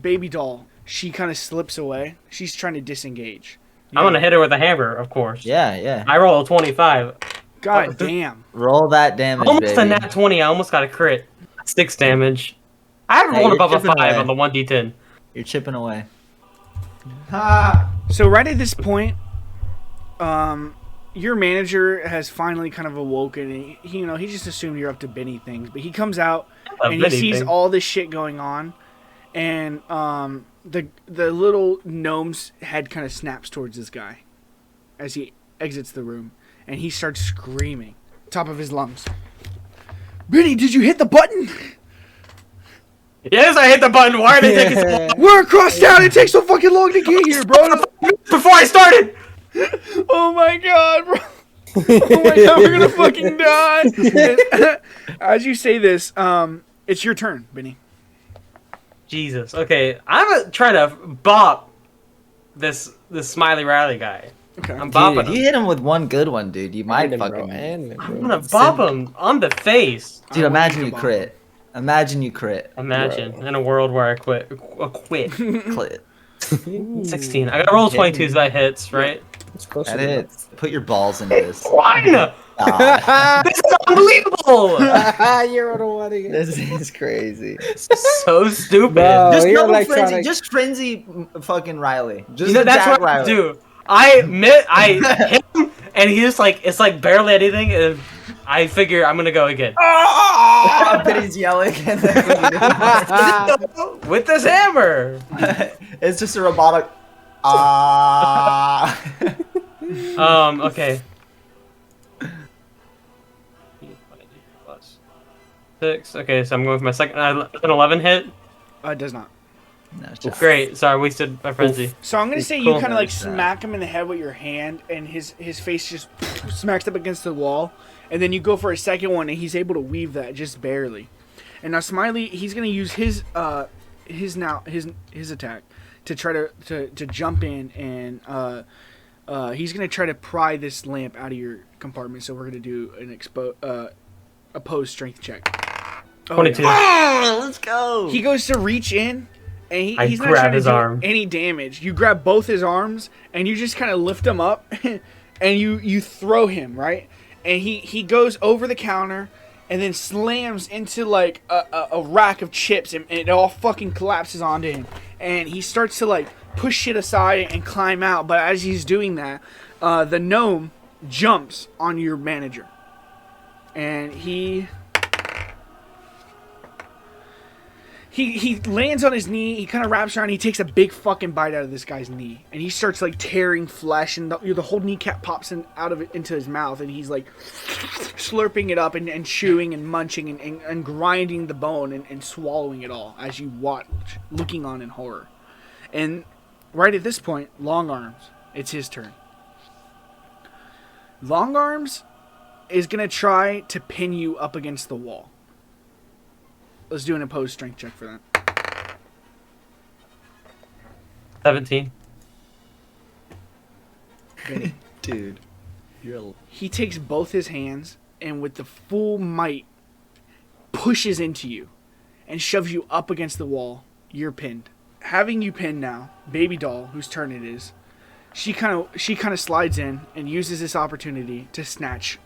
baby doll, she kind of slips away. She's trying to disengage. I'm gonna hit her with a hammer, of course. Yeah, yeah. I roll a 25. God damn. Roll that damage, Almost baby. a nat 20. I almost got a crit. 6 damage. I haven't Hey, rolled you're above a chipping 5 away. on the 1d10. You're chipping away. So right at this point, your manager has finally kind of awoken. And he just assumed you're up to Binny things, but he comes out and he Binny sees thing. all this shit going on, and the little gnome's head kind of snaps towards this guy as he exits the room, and he starts screaming, top of his lungs. Binny, did you hit the button? Yes, I hit the button. Why are they taking so long? We're across town. It takes so fucking long to get here, bro. Before I started! Oh my god, bro. Oh my god, we're gonna fucking die! As you say this, it's your turn, Binny. Jesus. Okay, I'm gonna try to bop this Smiley Riley guy. Okay. I'm Dude, bopping if you him. him. Hit him with one good one, dude, you might And him, bro. fucking. And him, I'm bro. gonna bop him on the face. Dude, I want imagine you you to crit. Imagine you crit. Imagine in a world where I quit. Clit. 16. I gotta roll 22, so that hits, right? It's close That enough. hits. Put your balls into this. Fine. Ah, This is unbelievable. You're on a one again. this is crazy. So stupid. Bro. Just you're double electronic. frenzy. Just frenzy fucking Riley. Just You know, that's attack what I Riley. do. I hit him, and he just like it's like barely anything, and I figure I'm gonna go again Benny's yelling. with this hammer. It's just a robotic. Okay. Plus 6. Okay, so I'm going for my second. An 11 hit. It does not. No, it's just- Great. Sorry, I wasted my frenzy. So I'm gonna say Cool. you kind of like Notice that. smack him in the head with your hand, and his face just smacks up against the wall, and then you go for a second one, and he's able to weave that just barely. And now Smiley, he's gonna use his attack to try to jump in, and he's gonna try to pry this lamp out of your compartment. So we're gonna do an opposed strength check. Oh, 22. yeah. Let's go. He goes to reach in, and I he's not grab trying to his do arm. any damage. You grab both his arms, and you just kind of lift him up, and you throw him, right? And he goes over the counter, and then slams into like a rack of chips, and it all fucking collapses onto him. And he starts to like push shit aside and climb out, but as he's doing that, the gnome jumps on your manager. And he lands on his knee. He kind of wraps around. He takes a big fucking bite out of this guy's knee, and he starts like tearing flesh, and the whole kneecap pops out of it into his mouth, and he's like slurping it up and chewing and munching and grinding the bone and swallowing it all as you watch, looking on in horror. And right at this point, Long Arms, it's his turn. Long Arms is gonna try to pin you up against the wall. Let's do an opposed strength check for that. 17. Benny. Dude, you're. He takes both his hands and with the full might pushes into you and shoves you up against the wall. You're pinned. Having you pinned now, Baby Doll, whose turn it is, she kind of slides in and uses this opportunity to snatch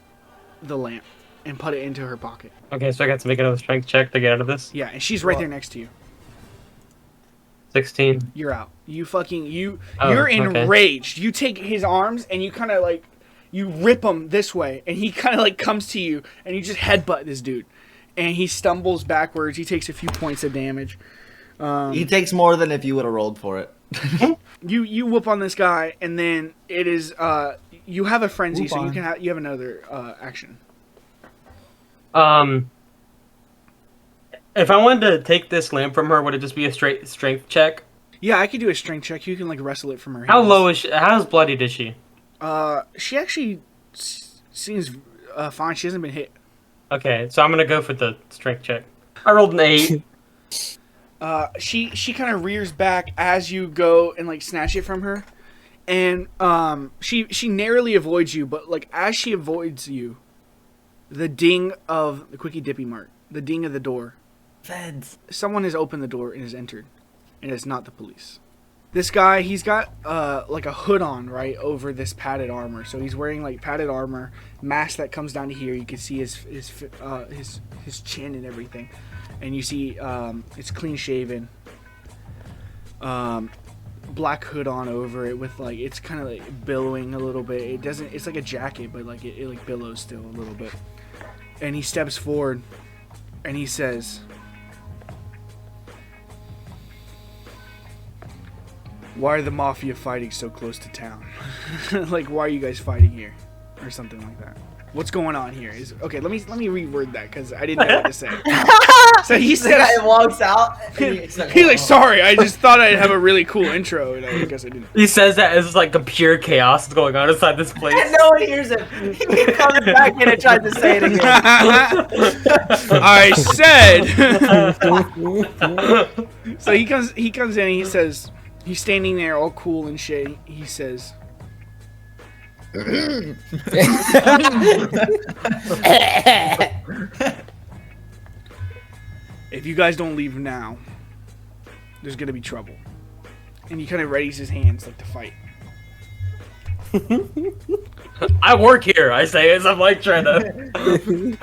the lamp and put it into her pocket. Okay, so I got to make another strength check to get out of this. Yeah, and she's right there next to you. 16. You're out. You're Oh, okay. enraged. You take his arms and you kind of like, you rip him this way, and he kind of like comes to you, and you just headbutt this dude, and he stumbles backwards. He takes a few points of damage. He takes more than if you would have rolled for it. You whoop on this guy, and then it is you have a frenzy, Whoop so on. you have another action. If I wanted to take this lamp from her, would it just be a straight strength check? Yeah, I could do a strength check. You can like wrestle it from her. How hands. low is she? How bloodied is she? She actually seems fine. She hasn't been hit. Okay, so I'm gonna go for the strength check. I rolled an 8. She kind of rears back as you go and like snatch it from her, and she narrowly avoids you, but like as she avoids you, the ding of the Quickie Dippy Mart, the ding of the door, Feds. someone has opened the door and has entered, and it's not the police. This guy, he's got like a hood on right over this padded armor, so he's wearing like padded armor, mask that comes down to here. You can see his chin and everything, and you see it's clean shaven. Black hood on over it with like it's kind of like billowing a little bit. It doesn't. It's like a jacket, but like it like billows still a little bit. And he steps forward, and he says, "Why are the mafia fighting so close to town? Like, why are you guys fighting here?" Or something like that. what's going on here? Okay, let me reword that because I didn't know what to say. So he The said, guy walks out. And he's like, he's like, sorry, I just thought I'd have a really cool intro, and I guess I didn't. He says that as like a pure chaos is going on inside this place. and no one hears him. He comes back in and tries to say it again. I said. So he comes in and he says, he's standing there all cool and shit. He says, if you guys don't leave now, there's gonna be trouble. And he kind of readies his hands like to fight. I work here, I say as I'm like trying to.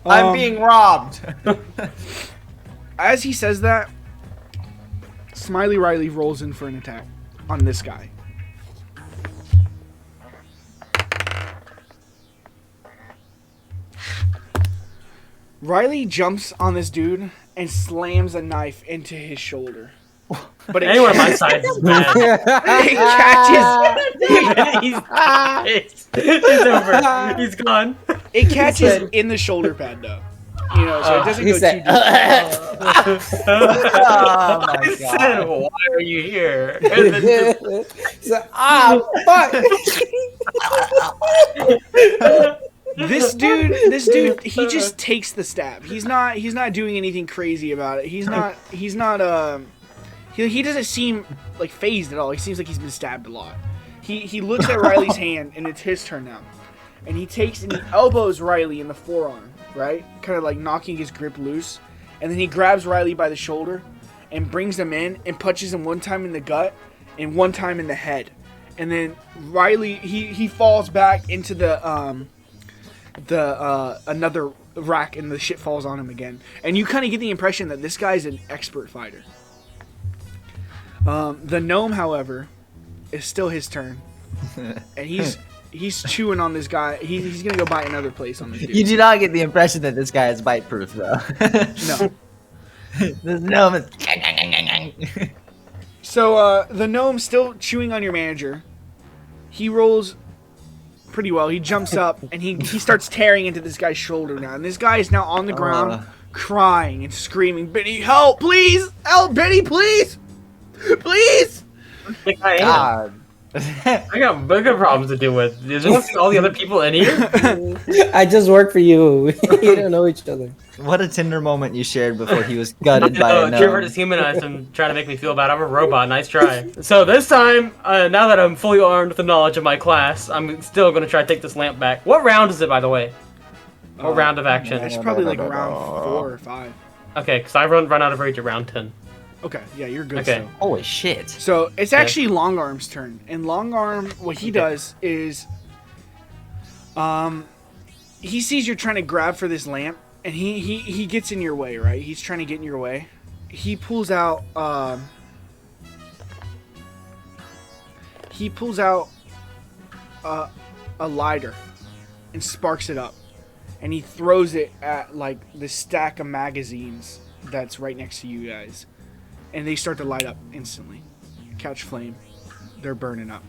I'm being robbed. As he says that, Smiley Riley rolls in for an attack on this guy. Riley jumps on this dude and slams a knife into his shoulder. But it Anyone on my side is bad. it catches. He's over. He's gone. It catches in the shoulder pad though. You know, so it doesn't He go said, too deep. Oh my I said, god. why are you here? And then just- He's like, ah, fuck. This dude, he just takes the stab. He's not doing anything crazy about it. He doesn't seem like phased at all. He seems like he's been stabbed a lot. He looks at Riley's hand and it's his turn now. And he takes and he elbows Riley in the forearm, right? Kind of like knocking his grip loose. And then he grabs Riley by the shoulder and brings him in and punches him one time in the gut and one time in the head. And then Riley, he falls back into the another rack and the shit falls on him again. And you kind of get the impression that this guy's an expert fighter. The gnome, however, is still his turn. And he's chewing on this guy. He's gonna go bite another place on this dude. You do not get the impression that this guy is bite proof though. No. This gnome is. So the gnome's still chewing on your manager. He rolls pretty well. He jumps up and he starts tearing into this guy's shoulder now. And this guy is now on the ground crying and screaming, "Benny, help! Please! Help! Benny, please! Please!" Like, I am. God. I got bigger problems to deal with. Is there all the other people in here? I just work for you. You don't know each other. What a tender moment you shared before he was gutted by a Trevor gnome. just humanized him, trying to make me feel bad. I'm a robot. Nice try. So this time, now that I'm fully armed with the knowledge of my class, I'm still going to try to take this lamp back. What round is it, by the way? What round of action? It's probably like round 4 or 5. Okay, because I run out of rage at round 10. Okay, yeah, you're good. Okay. Still. Holy shit. So it's actually Long Arm's turn, and Long Arm, what he does is, he sees you're trying to grab for this lamp, and he gets in your way, right? He's trying to get in your way. He pulls out, a lighter, and sparks it up, and he throws it at like the stack of magazines that's right next to you guys. And they start to light up instantly, catch flame. They're burning up,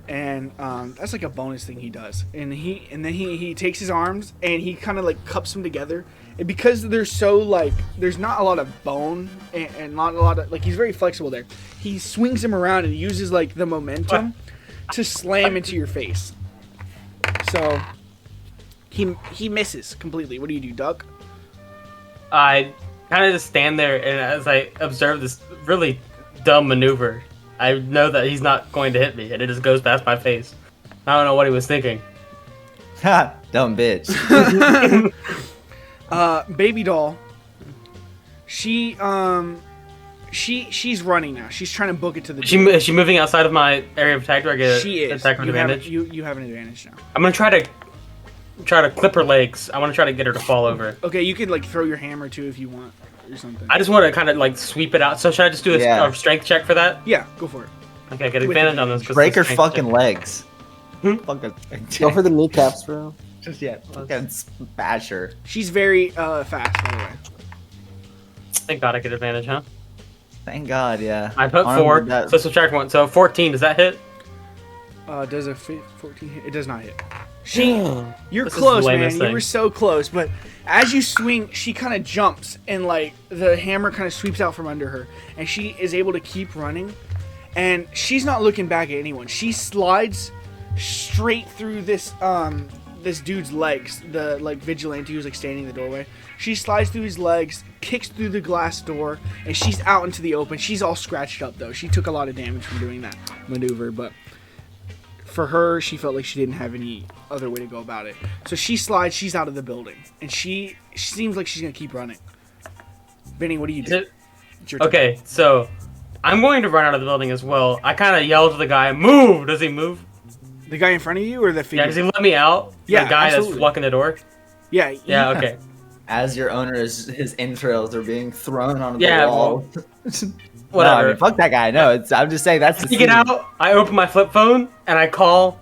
and that's like a bonus thing he does. And then he takes his arms and he kind of like cups them together. And because they're so like, there's not a lot of bone and not a lot of like, he's very flexible there. He swings him around and uses like the momentum to slam into your face. So he misses completely. What do you do, duck? I kind of just stand there, and as I observe this really dumb maneuver, I know that he's not going to hit me, and it just goes past my face. I don't know what he was thinking. Ha! Dumb bitch. Baby doll. She's running now. She's trying to book it to the. Is she moving outside of my area of attack? Do I get She is. attack with You have, advantage? you have an advantage now. I'm gonna try to clip her legs. I want to try to get her to fall over. Okay, you could like throw your hammer too if you want or something. I just want to kind of like sweep it out. So should I just do a strength check for that? Yeah, go for it. Okay, I get advantage on this. 'cause Break her it's a strength fucking check. legs. Hmm? Fucking. Go for the kneecaps, bro. Just yet. Fucking smash her. She's very fast, by the way. Thank God I get advantage, huh? Thank God, yeah. I put Armed 4, with that- so subtract 1. So 14, does that hit? Does a 14 hit? It does not hit. You're This is close, the man. lamest You thing. were so close, but as you swing, she kind of jumps and like the hammer kind of sweeps out from under her, and she is able to keep running. And she's not looking back at anyone. She slides straight through this this dude's legs, the like vigilante who's like standing in the doorway. She slides through his legs, kicks through the glass door, and she's out into the open. She's all scratched up though. She took a lot of damage from doing that maneuver, but for her, she felt like she didn't have any other way to go about it. So she slides, she's out of the building, and she seems like she's gonna keep running. Benny, what do you do? It's your turn. Okay, so I'm going to run out of the building as well. I kind of yell to the guy, "Move!" Does he move? The guy in front of you or the figure? Yeah, does he let me out? Yeah, the guy absolutely. that's blocking the door. Yeah. Yeah, okay. As your owner, his entrails are being thrown onto Yeah, the wall. Whatever. No, I mean, fuck that guy. No, I'm just saying that's the You get scene. out. I open my flip phone and I call.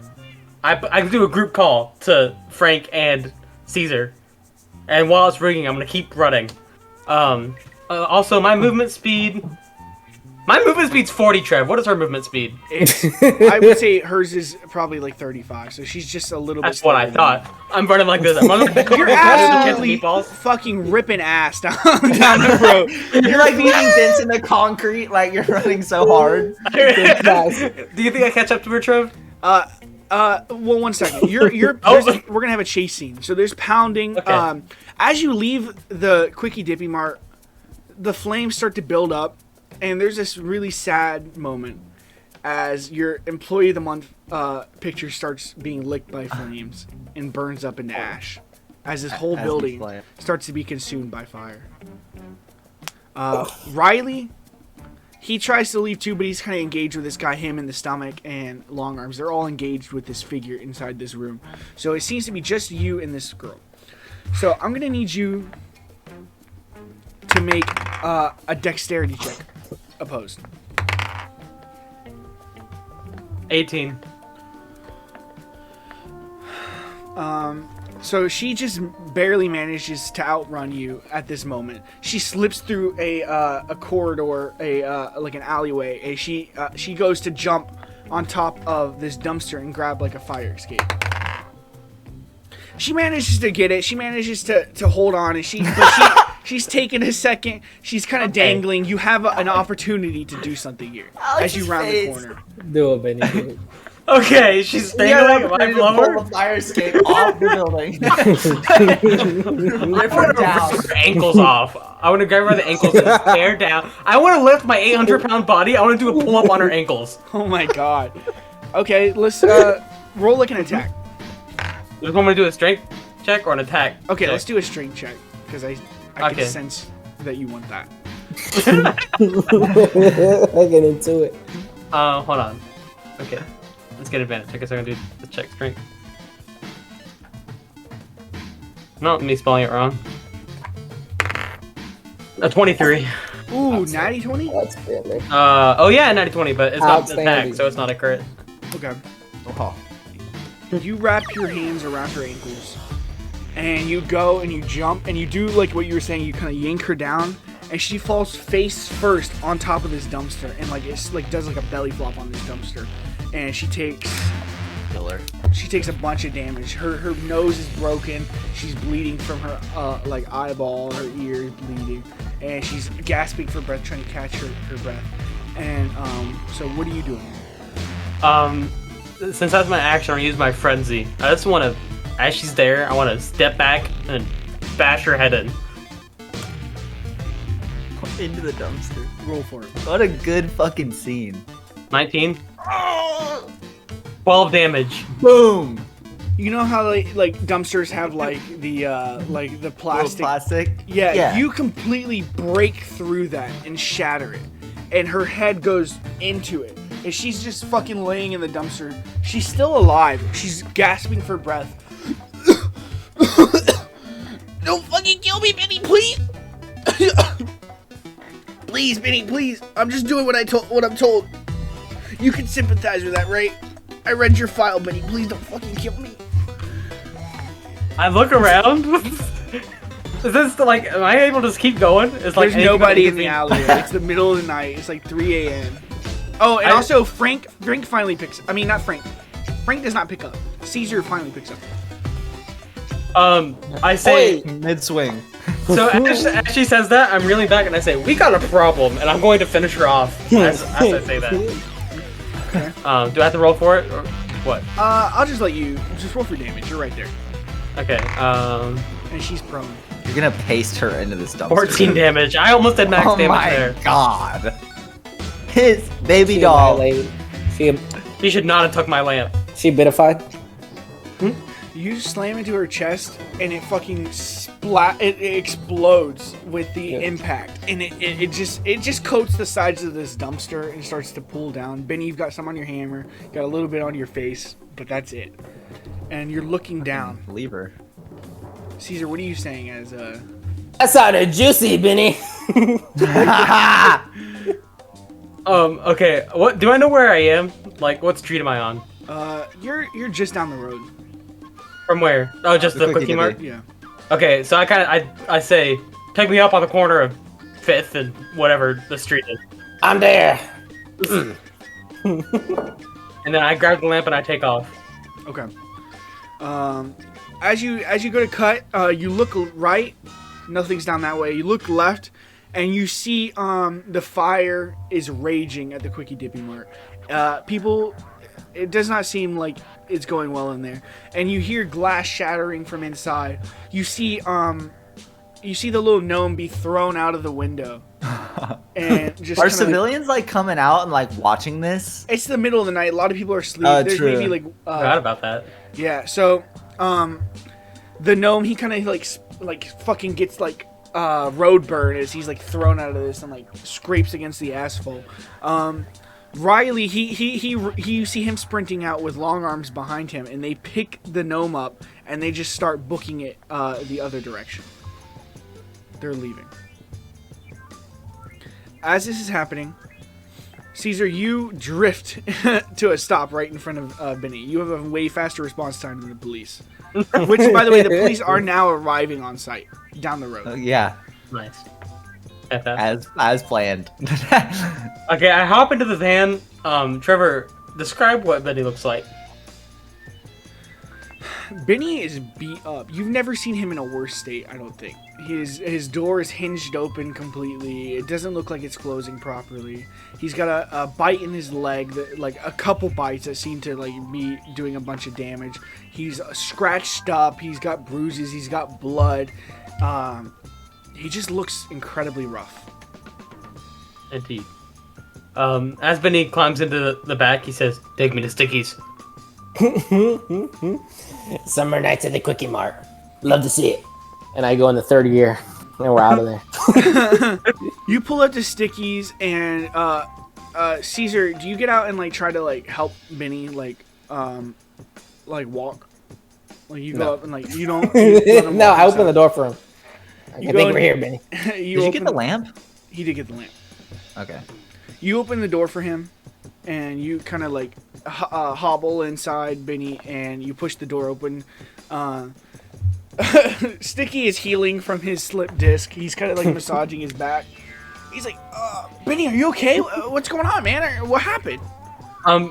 I do a group call to Frank and Caesar, and while it's ringing, I'm gonna keep running. Also, my movement speed. My movement speed's 40, Trev. What is her movement speed? I would say hers is probably like 35, so she's just a little That's bit. what I slower than thought. I'm running like this. I'm running like the You're kids absolutely meatballs. fucking ripping ass down the road. You're like leaving dents in the concrete, like you're running so hard. Do you think I catch up to her, Trev? Well, 1 second. You're. Oh. We're gonna have a chase scene. So there's pounding. Okay. As you leave the Quickie Dippy Mart, the flames start to build up, and there's this really sad moment as your Employee of the Month picture starts being licked by flames and burns up into ash, as this whole As we building play. starts to be consumed by fire. Riley. He tries to leave too, but he's kind of engaged with this guy, him in the stomach, and Long Arms. They're all engaged with this figure inside this room. So it seems to be just you and this girl. So I'm going to need you to make a dexterity check opposed. 18. So she just barely manages to outrun you at this moment. She slips through a corridor, like an alleyway, and she goes to jump on top of this dumpster and grab like a fire escape. She manages to get it. She manages to hold on, and she's taking a second. She's kind of dangling. You have an opportunity to do something here as you round the corner. Do it, Benny. Do it. Okay, she's dangling. Am I lower? Pull the fire escape off the building. Rip her down. Her ankles off. I want to grab her by the ankles and tear down. I want to lift my 800-pound body. I want to do a pull-up on her ankles. Oh my god. Okay, let's roll like an attack. You want me to do a strength check or an attack? Okay, check? let's do a strength check because I Okay. can sense that you want that. I get into it. Hold on. Okay. Let's get advantage. I guess I'm gonna do the check strength. No, me spelling it wrong. A 23. Ooh, natty 20? That's Benny. Oh yeah, 90-20, but it's not an attack, Outstanding. so it's not a crit. Okay. Oh. You wrap your hands around her ankles, and you go and you jump, and you do like what you were saying. You kind of yank her down, and she falls face first on top of this dumpster, and like it's like does like a belly flop on this dumpster, and she takes a bunch of damage. Her nose is broken. She's bleeding from her like eyeball. Her ear is bleeding, and she's gasping for breath, trying to catch her breath. And so what are you doing? Since that's my action, I'll use my frenzy. I just want to, as she's there, I want to step back and bash her head in. Into the dumpster. Roll for it. What a good fucking scene. 19. 12 damage. Boom. You know how like dumpsters have like the Little plastic. plastic. Yeah, you completely break through that and shatter it, and her head goes into it, and she's just fucking laying in the dumpster. She's still alive. She's gasping for breath. Don't fucking kill me, Benny, please. Please, Benny, please. I'm just doing what I'm told. You can sympathize with that, right? I read your file, Benny. Please don't fucking kill me. I look around. Is this like, am I able to just keep going? It's like There's nobody in the alley. It's the middle of the night. It's like 3 a.m. Oh, and also Frank finally picks. I mean, not Frank. Frank does not pick up. Caesar finally picks up. I say. Mid swing. So as she says that, I'm reeling back and I say, "We got a problem," and I'm going to finish her off as I say that. Okay. Do I have to roll for it or what? I'll just let you just roll for damage. You're right there. Okay. And she's prone. You're gonna paste her into this dumpster. 14 damage. I almost did max Oh damage my there. god. His baby doll. She should not have took my lamp. She bitified. You slam into her chest, and it fucking it explodes with the impact, and it just coats the sides of this dumpster and starts to pull down. Benny, you've got some on your hammer, got a little bit on your face, but that's it. And you're looking down. Leave her. Caesar, what are you saying as That sounded juicy, Binny. Okay. What do I know where I am? Like, what street am I on? you're just down the road. From where? Oh, just the Quickie Mart? Yeah. Okay, so I say, take me up on the corner of 5th and whatever the street is. I'm there. And then I grab the lamp and I take off. Okay. As you go to cut, you look right, nothing's down that way. You look left, and you see the fire is raging at the Quickie Dippy Mart. People, it does not seem like it's going well in there, and you hear glass shattering from inside. You see the little gnome be thrown out of the window, and just Are kinda, civilians like coming out and like watching this? it's the middle of the night. A lot of people are asleep. There's True. maybe like Forgot about that. yeah. So the gnome, he kind of like fucking gets like road burn as he's like thrown out of this and like scrapes against the asphalt. Riley, you see him sprinting out with long arms behind him, and they pick the gnome up and they just start booking it the other direction. They're leaving. As this is happening, Caesar, you drift to a stop right in front of Binny. You have a way faster response time than the police. Which, by the way, the police are now arriving on site down the road. Yeah, Nice. FF. as planned. Okay, I hop into the van. Trevor, describe what Benny looks like. Binny is beat up. You've never seen him in a worse state, I don't think. His door is hinged open completely. It doesn't look like it's closing properly. He's got a bite in his leg, that, like a couple bites that seem to like be doing a bunch of damage. He's scratched up. He's got bruises. He's got blood. He just looks incredibly rough. Indeed. As Benny climbs into the back, he says, "Take me to Sticky's." Summer nights at the Quickie Mart. Love to see it. And I go in the third gear, and we're out of there. You pull up to Sticky's, and Caesar, do you get out and like try to like help Binny like walk? Like you go up and like you don't. You let him No, walk I open himself. the door for him. I You think go we're in- here, Benny. Did you get the lamp? He did get the lamp. Okay. You open the door for him, and you kind of like hobble inside Binny, and you push the door open. Sticky is healing from his slip disc. He's kind of like massaging his back. He's like, Binny, are you okay? What's going on, man? What happened? I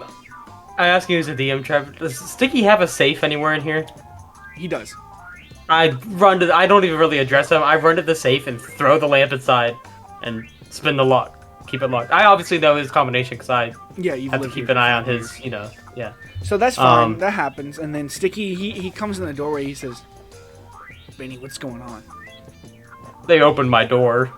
ask you as a DM, Trevor, does Sticky have a safe anywhere in here? He does. I don't even really address him. I run to the safe and throw the lamp inside and spin the lock. Keep it locked. I obviously know his combination because I Yeah, you've have to lived keep here an eye for on 5 his, years. yeah. So that's fine. That happens. And then Sticky, he comes in the doorway. He says, Binny, what's going on? They opened my door.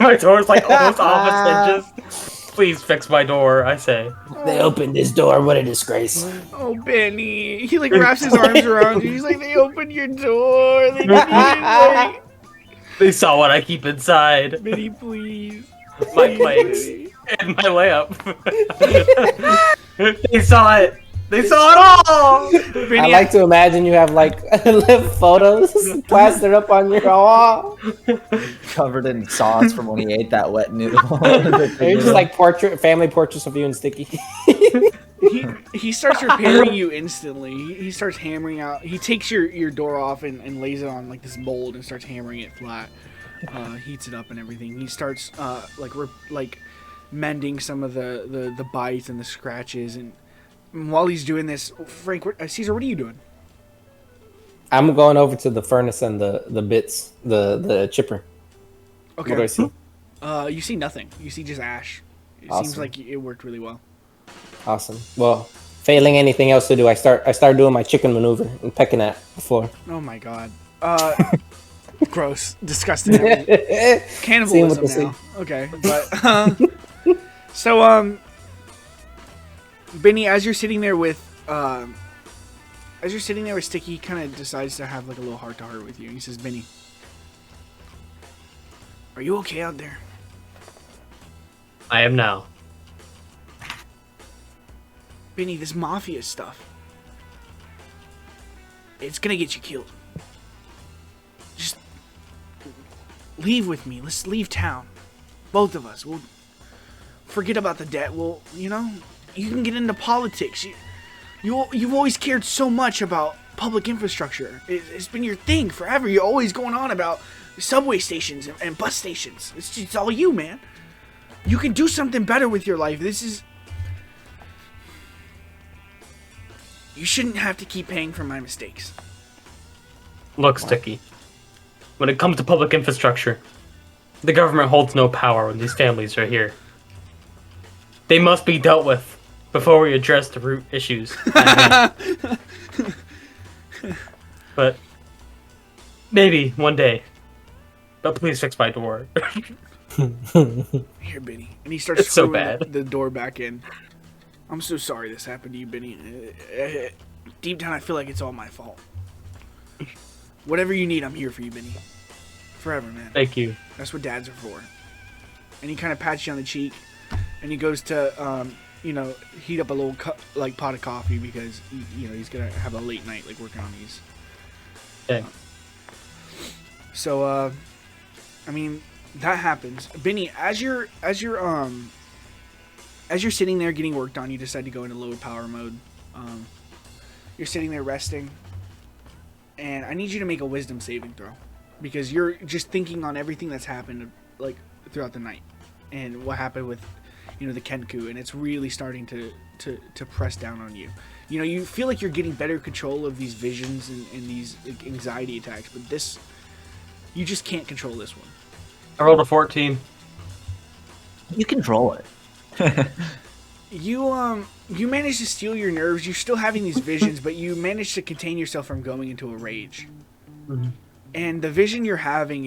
My door's like almost off its hinges. Please fix my door, I say. They opened this door. What a disgrace. Oh, Benny. He like wraps his arms around you. He's like, they opened your door. They did it. They saw what I keep inside. Benny, please. My Please, plates Benny. and my lamp. They saw it. They saw it all. Benny, I like to imagine you have like photos plastered up on your wall. Covered in sauce from when he ate that wet noodle. You're just like family portraits of you and Sticky. he starts repairing you instantly. He starts hammering out. He takes your door off and lays it on like this mold and starts hammering it flat. Heats it up and everything. He starts like mending some of the bites and the scratches, and And while he's doing this, Frank, Caesar, what are you doing? I'm going over to the furnace and the bits, the chipper. Okay. What do I see? You see nothing. You see just ash. It seems Awesome. like it worked really well. Awesome. Well, failing anything else to do, I start doing my chicken maneuver and pecking at the floor. Oh my god. Gross. Disgusting. Seeing what Cannibalism they now. Okay, but so Binny, as you're sitting there with Sticky, he kind of decides to have like a little heart to heart with you. He says, "Binny, are you okay out there?" I am now. Binny, this mafia stuff, it's gonna get you killed. Just leave with me. Let's leave town. Both of us. We'll forget about the debt. We'll, you can get into politics. You've always cared so much about public infrastructure. It's been your thing forever. You're always going on about subway stations and bus stations. It's all you, man. You can do something better with your life. You shouldn't have to keep paying for my mistakes. Look, Sticky. When it comes to public infrastructure, the government holds no power when these families are here. They must be dealt with before we address the root issues. But maybe one day. But please fix my door. Here, Binny. And he starts It's so screwing bad. the door back in. I'm so sorry this happened to you, Binny. Deep down, I feel like it's all my fault. Whatever you need, I'm here for you, Binny. Forever, man. Thank you. That's what dads are for. And he kind of pats you on the cheek, and he goes to, heat up a little pot of coffee because he's gonna have a late night, like working on these. Okay. So, that happens. Binny, as you're sitting there getting worked on, you decide to go into low power mode. You're sitting there resting, and I need you to make a wisdom saving throw because you're just thinking on everything that's happened like throughout the night and what happened with the Kenku, and it's really starting to press down on you. You feel like you're getting better control of these visions and these anxiety attacks, but you just can't control this one. I rolled a 14. You control it. You manage to steal your nerves. You're still having these visions, but you manage to contain yourself from going into a rage. Mm-hmm. And the vision you're having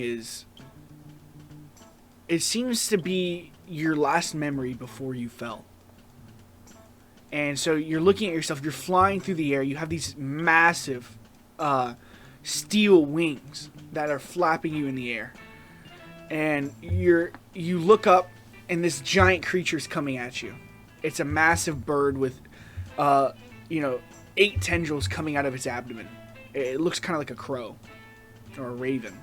it seems to be your last memory before you fell. And so you're looking at yourself, you're flying through the air, you have these massive steel wings that are flapping you in the air. And you look up and this giant creature's coming at you. It's a massive bird with 8 tendrils coming out of its abdomen. It looks kind of like a crow or a raven.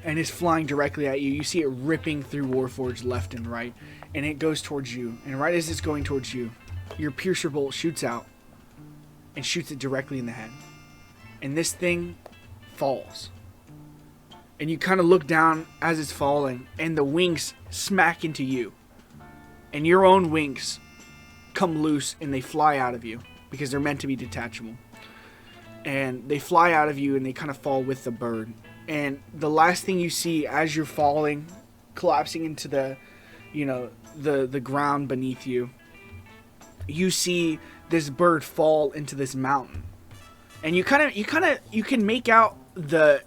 And it's flying directly at you. You see it ripping through Warforged left and right. And it goes towards you. And right as it's going towards you, your piercer bolt shoots out and shoots it directly in the head. And this thing falls. And you kind of look down as it's falling, and the wings smack into you. And your own wings come loose and they fly out of you because they're meant to be detachable. And they fly out of you and they kind of fall with the bird. And the last thing you see as you're falling, collapsing into the ground beneath you, you see this bird fall into this mountain. And you can make out the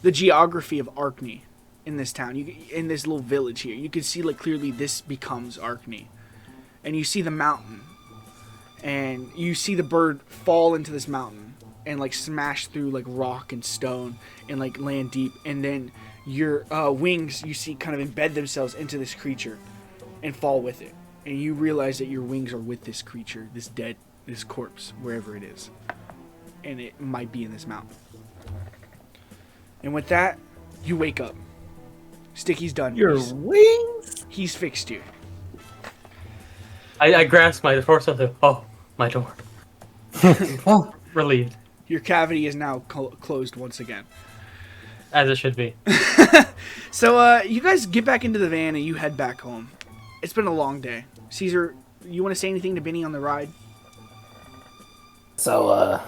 geography of Arkney in this town. In this little village here, you can see like clearly this becomes Arkney. And you see the mountain, and you see the bird fall into this mountain and like smash through like rock and stone and like land deep, and then your wings you see kind of embed themselves into this creature and fall with it, and you realize that your wings are with this creature, this corpse, wherever it is, and it might be in this mountain. And with that, you wake up. Sticky's done. Your wings? He's fixed you. I grasped my force of my door. Oh, Relieved. Your cavity is now closed once again. As it should be. So you guys get back into the van and you head back home. It's been a long day. Caesar, you want to say anything to Binny on the ride? So,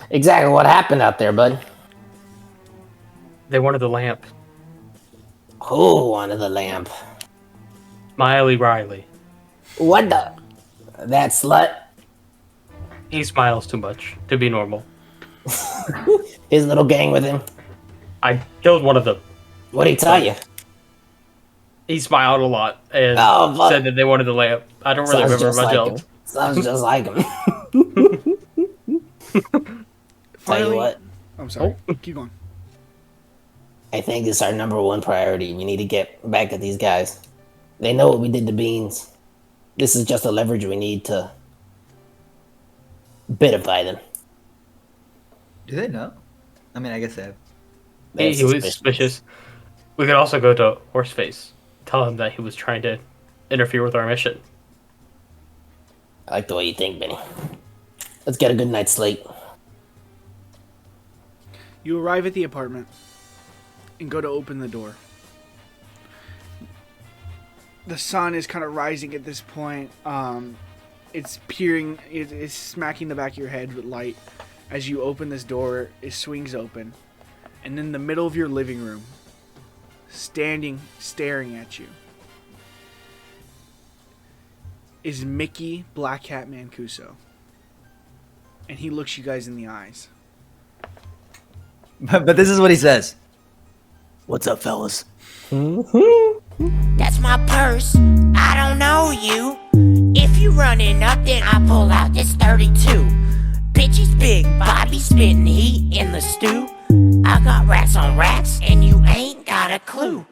exactly what happened out there, bud? They wanted the lamp. Who wanted the lamp? Miley Riley. What the? That slut? He smiles too much to be normal. His little gang with him? I killed one of them. What'd he tell you? He smiled a lot and Oh, said that they wanted the lamp. I don't really remember much else. Sounds just like him. Tell you what, I'm sorry. Keep going. I think it's our number one priority. We need to get back at these guys. They know what we did to Beans. This is just the leverage we need to bitify them. Do they know? I mean, I guess they have. He was suspicious. We could also go to Horseface. Tell him that he was trying to interfere with our mission. I like the way you think, Benny. Let's get a good night's sleep. You arrive at the apartment and go to open the door. The sun is kind of rising at this point. It's peering, it's smacking the back of your head with light. As you open this door, it swings open. And in the middle of your living room, standing, staring at you, is Mickey Black Hat Mancuso. And he looks you guys in the eyes. But this is what he says. What's up, fellas? That's my purse. I don't know you. If you running up, then I pull out this 32. Bitchy's big, Bobby spitting heat in the stew. I got rats on rats, and you ain't got a clue.